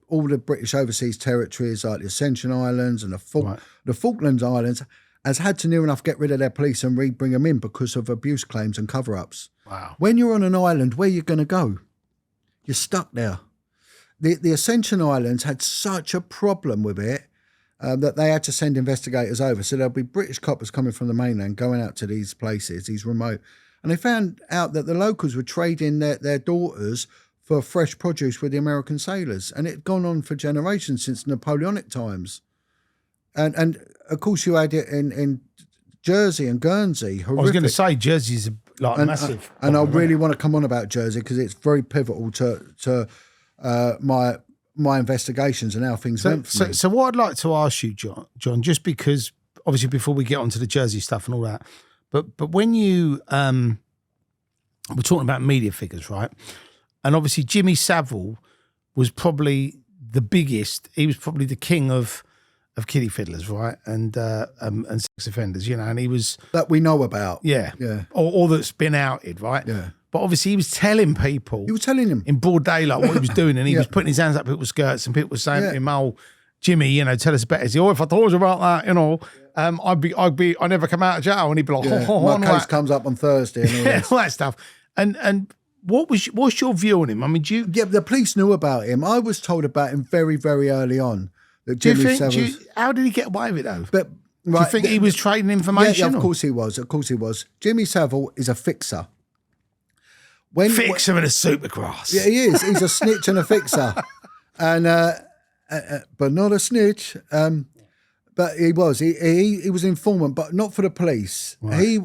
all the British overseas territories like the Ascension Islands and the Falklands Islands has had to near enough get rid of their police and bring them in because of abuse claims and cover-ups. Wow. When you're on an island, where are you going to go? You're stuck there. The Ascension Islands had such a problem with it that they had to send investigators over. So there'll be British coppers coming from the mainland going out to these places, these remote. And they found out that the locals were trading their daughters for fresh produce with the American sailors. And it had gone on for generations since Napoleonic times. And of course you had it in Jersey and Guernsey. Horrific. I was going to say Jersey's like massive. And I problem, really isn't want to come on about Jersey because it's very pivotal to my investigations and how things went for me. So what I'd like to ask you, John, just because obviously before we get onto the Jersey stuff and all that, but when you we're talking about media figures, right? And obviously Jimmy Savile was probably the biggest. He was probably the king of kiddie fiddlers, right? And sex offenders, and he was that we know about. Yeah. Or that's been outed, right? Yeah. But obviously he was telling people. He was telling him in broad daylight what he was doing, and he was putting his hands up people's skirts, and people were saying to him, "Oh, Jimmy, tell us better." Oh, if I told you about that, I'd never come out of jail, and he'd be like, my case comes up on Thursday, and all that stuff. And what's your view on him? I mean, the police knew about him. I was told about him very, very early on. That Jimmy Savile. How did he get away with it though? But do you think he was trading information? Yeah, of course he was. Of course he was. Jimmy Savile is a fixer. Fixer and a supergrass. Yeah, he is. He's a snitch and a fixer, and but not a snitch. But he was. He was an informant, but not for the police. Right.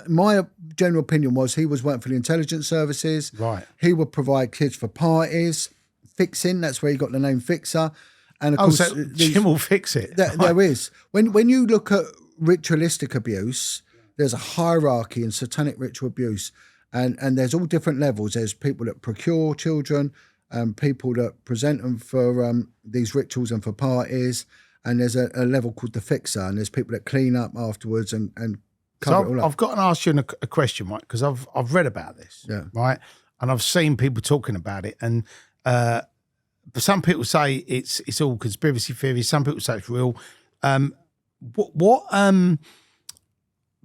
My general opinion was he was working for the intelligence services. Right. He would provide kids for parties, fixing. That's where he got the name fixer. And of course, so Jim will fix it. There is. When you look at ritualistic abuse, there's a hierarchy in satanic ritual abuse. And there's all different levels. There's people that procure children, people that present them for these rituals and for parties. And there's a level called the fixer. And there's people that clean up afterwards and cover it all up. I've got to ask you a question, right? Because I've read about this, right? And I've seen people talking about it. And some people say it's all conspiracy theories. Some people say it's real.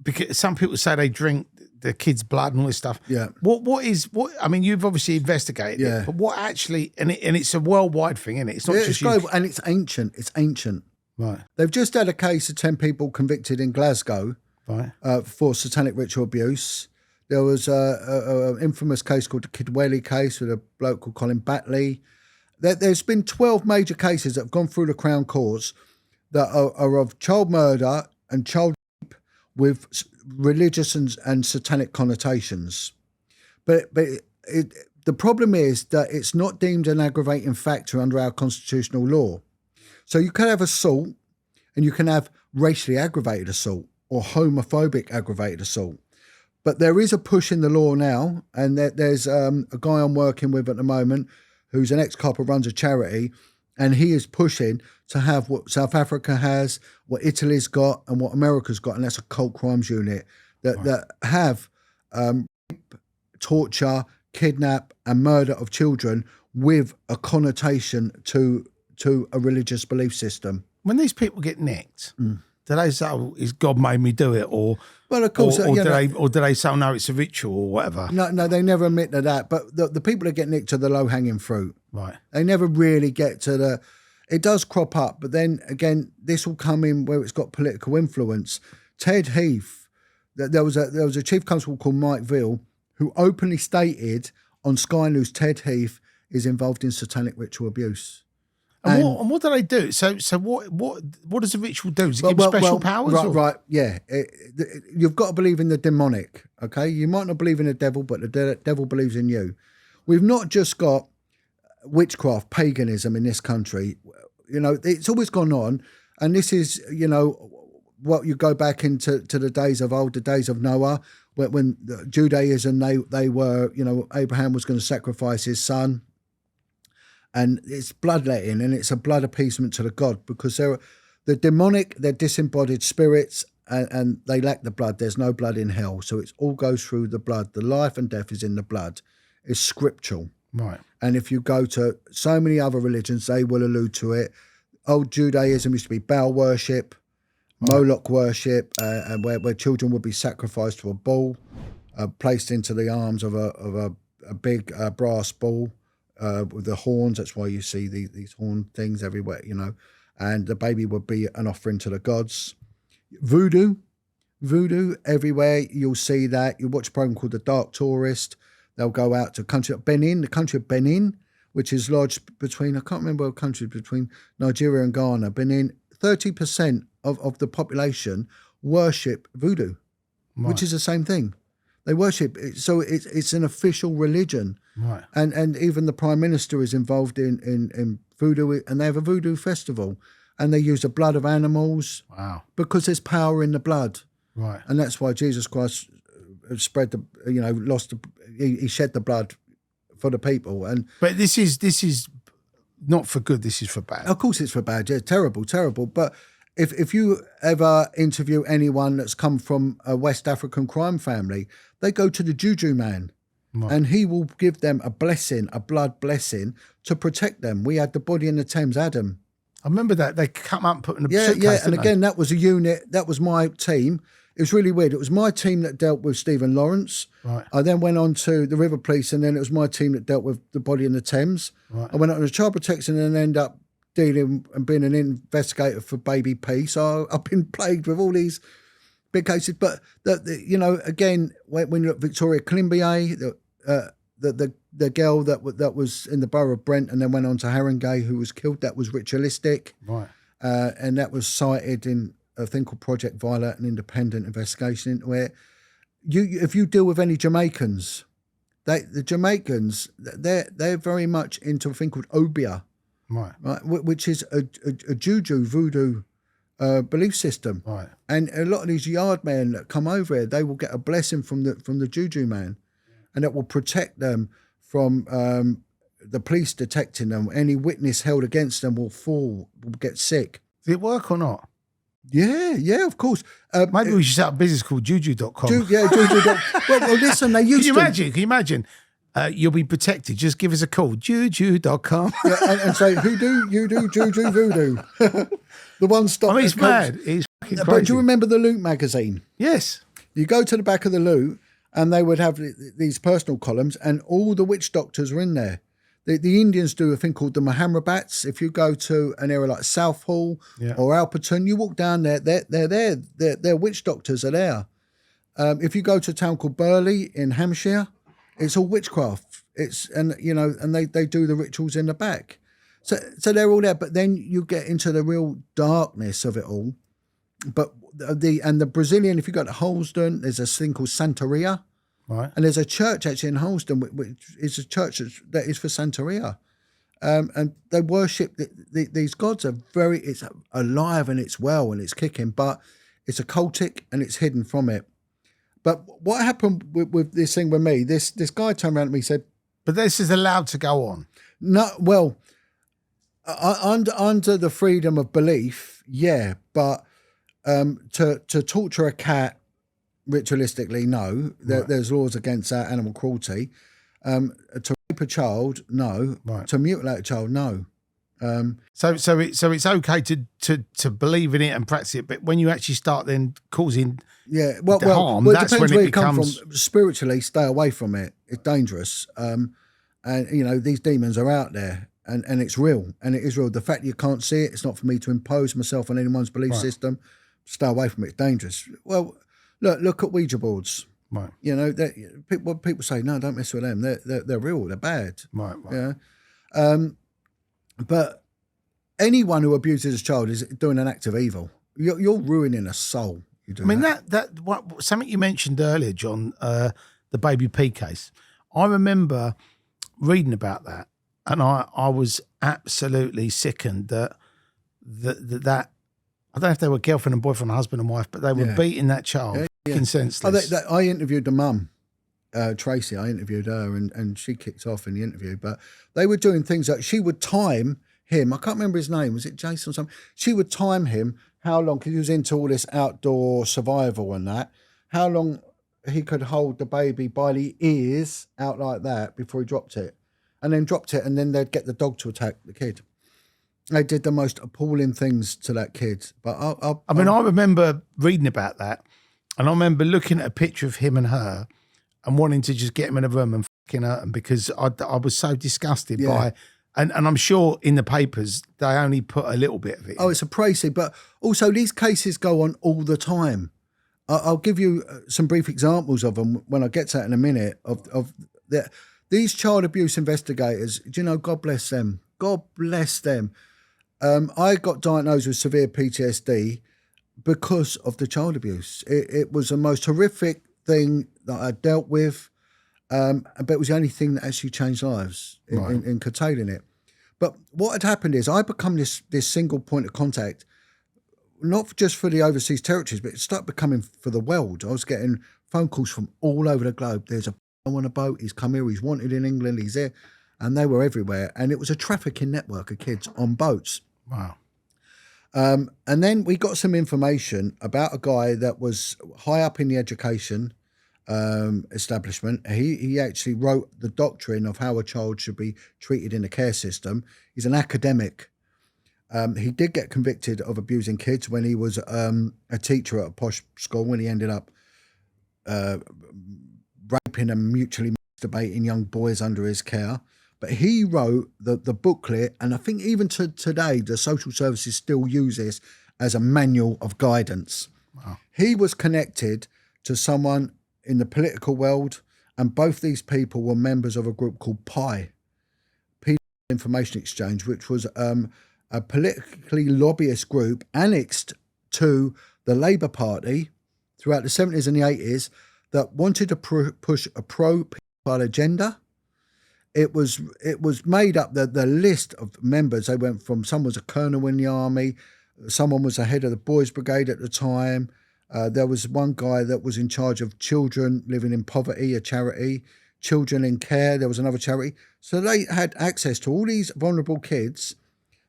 Because some people say they drink the kids' blood and all this stuff. Yeah. What I mean, you've obviously investigated it, but what actually, and it's a worldwide thing, isn't it? It's not just global, and it's ancient. It's ancient. Right. They've just had a case of 10 people convicted in Glasgow for satanic ritual abuse. There was an infamous case called the Kidwelly case with a bloke called Colin Batley. There's been 12 major cases that have gone through the Crown Courts that are of child murder and child rape with religious and satanic connotations. But the problem is that it's not deemed an aggravating factor under our constitutional law. So you can have assault and you can have racially aggravated assault or homophobic aggravated assault. But there is a push in the law now, and there's a guy I'm working with at the moment who's an ex-cop who runs a charity, and he is pushing to have what South Africa has, what Italy's got, and what America's got, and that's a cult crimes unit that have torture, kidnap, and murder of children with a connotation to a religious belief system. When these people get nicked, do they say, "Oh, is God made me do it," or well, of course, or do they say, "No, it's a ritual" or whatever? No, they never admit to that. But the people that get nicked are the low hanging fruit. Right. They never really get to the. It does crop up, but then again, this will come in where it's got political influence. Ted Heath, there was a chief constable called Mike Veal who openly stated on Sky News Ted Heath is involved in satanic ritual abuse. And what do they do? So what does the ritual do? Does it give special powers? Right, yeah. You've got to believe in the demonic, okay? You might not believe in the devil, but the devil believes in you. We've not just got witchcraft, paganism in this country. It's always gone on. And this is, what you go back into the days of old, the days of Noah, when Judaism, they were, Abraham was going to sacrifice his son. And it's bloodletting, and it's a blood appeasement to the god, because the demonic, they're disembodied spirits, and they lack the blood. There's no blood in hell, so it all goes through the blood. The life and death is in the blood. It's scriptural. Right. And if you go to so many other religions, they will allude to it. Old Judaism used to be Baal worship, Moloch worship, and where children would be sacrificed to a bull, placed into the arms of a big brass bull. With the horns, that's why you see these horn things everywhere, and the baby would be an offering to the gods. Voodoo everywhere, you'll see that. You watch a program called The Dark Tourist. They'll go out to the country of Benin, which is lodged between, I can't remember what country, between Nigeria and Ghana. Benin, 30% of the population worship voodoo, which is the same thing. They worship it. So it's an official religion. Right. And even the Prime Minister is involved in voodoo, and they have a voodoo festival, and they use the blood of animals. Wow. Because there's power in the blood. Right. And that's why Jesus Christ spread he shed the blood for the people. But this is not for good, this is for bad. Of course it's for bad, yeah, terrible. But if you ever interview anyone that's come from a West African crime family, they go to the Juju man. Right. And he will give them a blessing, a blood blessing, to protect them. We had the body in the Thames, Adam. I remember that. They come up and put in a suitcase, yeah. And again, that was a unit. That was my team. It was really weird. It was my team that dealt with Stephen Lawrence. Right. I then went on to the River Police, and then it was my team that dealt with the body in the Thames. Right. I went on to child protection and ended up dealing and being an investigator for Baby P. So I've been plagued with all these big cases. But again, when you look at Victoria Climbier, the girl that was in the borough of Brent and then went on to Haringey, who was killed, that was ritualistic. Right. And that was cited in a thing called Project Violet, an independent investigation into it. If you deal with any Jamaicans, the Jamaicans, they're very much into a thing called obia, right? Which is a juju voodoo belief system. Right. And a lot of these yard men that come over here, they will get a blessing from the juju man, and that will protect them from the police detecting them. Any witness held against them will get sick. Did it work or not? Yeah, of course. Maybe we should set up a business called Juju.com. Juju.com. well, listen, they used Can you imagine? You'll be protected. Just give us a call. Juju.com. Yeah, and say, who do you do Juju Voodoo? The one stop. I mean, it's mad. It's fucking crazy. But do you remember the Loot magazine? Yes. You go to the back of the Loot, and they would have these personal columns, and all the witch doctors are in there. The Indians do a thing called the Mahamrabats. If you go to an area like Southall or Alperton, you walk down there, they're there. Their witch doctors are there. If you go to a town called Burley in Hampshire, it's all witchcraft. And they do the rituals in the back. So they're all there. But then you get into the real darkness of it all. But the Brazilian, if you go to Holston, there's a thing called Santeria. Right. And there's a church actually in Holston, which is a church that is for Santeria. And they worship these gods. It's alive and it's well and it's kicking, but it's occultic and it's hidden from it. But what happened with this thing with me, this guy turned around to me and said... But this is allowed to go on? No, well, under the freedom of belief, yeah, but to torture a cat ritualistically, no. There's laws against that, animal cruelty. To rape a child, no. Right. To mutilate a child, no. So it's okay to believe in it and practice it, but when you actually start then causing harm, that's when it becomes... Spiritually, stay away from it. It's dangerous. And these demons are out there, and it's real, and it is real. The fact that you can't see it, it's not for me to impose myself on anyone's belief system. Stay away from it. It's dangerous. Well, look at Ouija boards. Right. People say, no, don't mess with them. They're real. They're bad. Right. Yeah. But anyone who abuses a child is doing an act of evil. You're ruining a soul. Something you mentioned earlier, John, the Baby P case. I remember reading about that, and I was absolutely sickened that I don't know if they were girlfriend and boyfriend, husband and wife, but they were beating that child senseless. I interviewed the mum, Tracy. I interviewed her, and she kicked off in the interview. But they were doing things like she would time him. I can't remember his name. Was it Jason or something? She would time him how long, because he was into all this outdoor survival and that, how long he could hold the baby by the ears out like that before he dropped it. And then they'd get the dog to attack the kid. They did the most appalling things to that kid. But I remember reading about that, and I remember looking at a picture of him and her and wanting to just get him in a room and fucking hurt him, because I was so disgusted by, and I'm sure in the papers they only put a little bit of it. Oh, it's a pricey, but also these cases go on all the time. I'll give you some brief examples of them when I get to that in a minute. These child abuse investigators, do you know, God bless them. God bless them. I got diagnosed with severe PTSD because of the child abuse. It was the most horrific thing that I dealt with, but it was the only thing that actually changed lives in curtailing it. But what had happened is I become this single point of contact, not just for the overseas territories, but it started becoming for the world. I was getting phone calls from all over the globe. There's a on a boat, he's come here, he's wanted in England, he's there. And they were everywhere. And it was a trafficking network of kids on boats. Wow. And then we got some information about a guy that was high up in the education establishment. He actually wrote the doctrine of how a child should be treated in the care system. He's an academic. He did get convicted of abusing kids when he was a teacher at a posh school, when he ended up raping and mutually masturbating young boys under his care. But he wrote the booklet, and I think even to today, the social services still use this as a manual of guidance. Wow. He was connected to someone in the political world, and both these people were members of a group called PI, People Information Exchange, which was a politically lobbyist group annexed to the Labour Party throughout the 70s and the 80s that wanted to push a pro-pedophile agenda. It was made up, the list of members, they went from, someone was a colonel in the army, someone was the head of the boys brigade at the time, there was one guy that was in charge of children living in poverty, a charity, children in care, there was another charity. So they had access to all these vulnerable kids.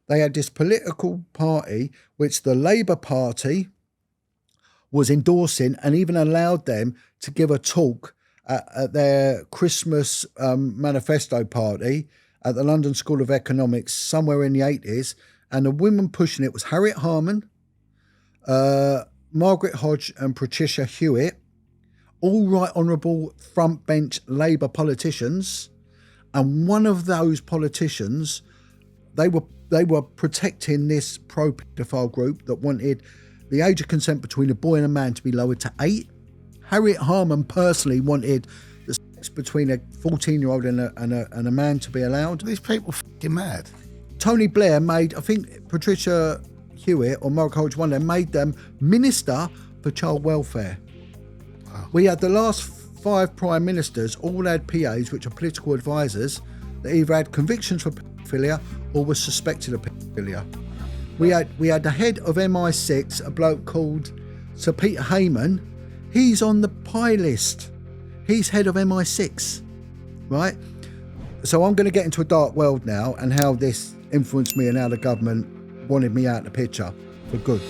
They had this political party, which the Labour Party was endorsing, and even allowed them to give a talk at their Christmas manifesto party at the London School of Economics somewhere in the 80s. And the women pushing it was Harriet Harman, Margaret Hodge and Patricia Hewitt, all right honourable front bench Labour politicians. And one of those politicians, they were protecting this pro-paedophile group that wanted the age of consent between a boy and a man to be lowered to 8. Harriet Harman personally wanted the sex between a 14-year-old and a man to be allowed. These people fucking mad. Tony Blair made, I think Patricia Hewitt or Margaret Hodge, one of them, made them Minister for Child Welfare. Wow. We had the last 5 prime ministers all had PAs, which are political advisors, that either had convictions for paedophilia or were suspected of paedophilia. We had the head of MI6, a bloke called Sir Peter Heyman. He's on the PI list. He's head of MI6, right? So I'm going to get into a dark world now and how this influenced me and how the government wanted me out of the picture for good.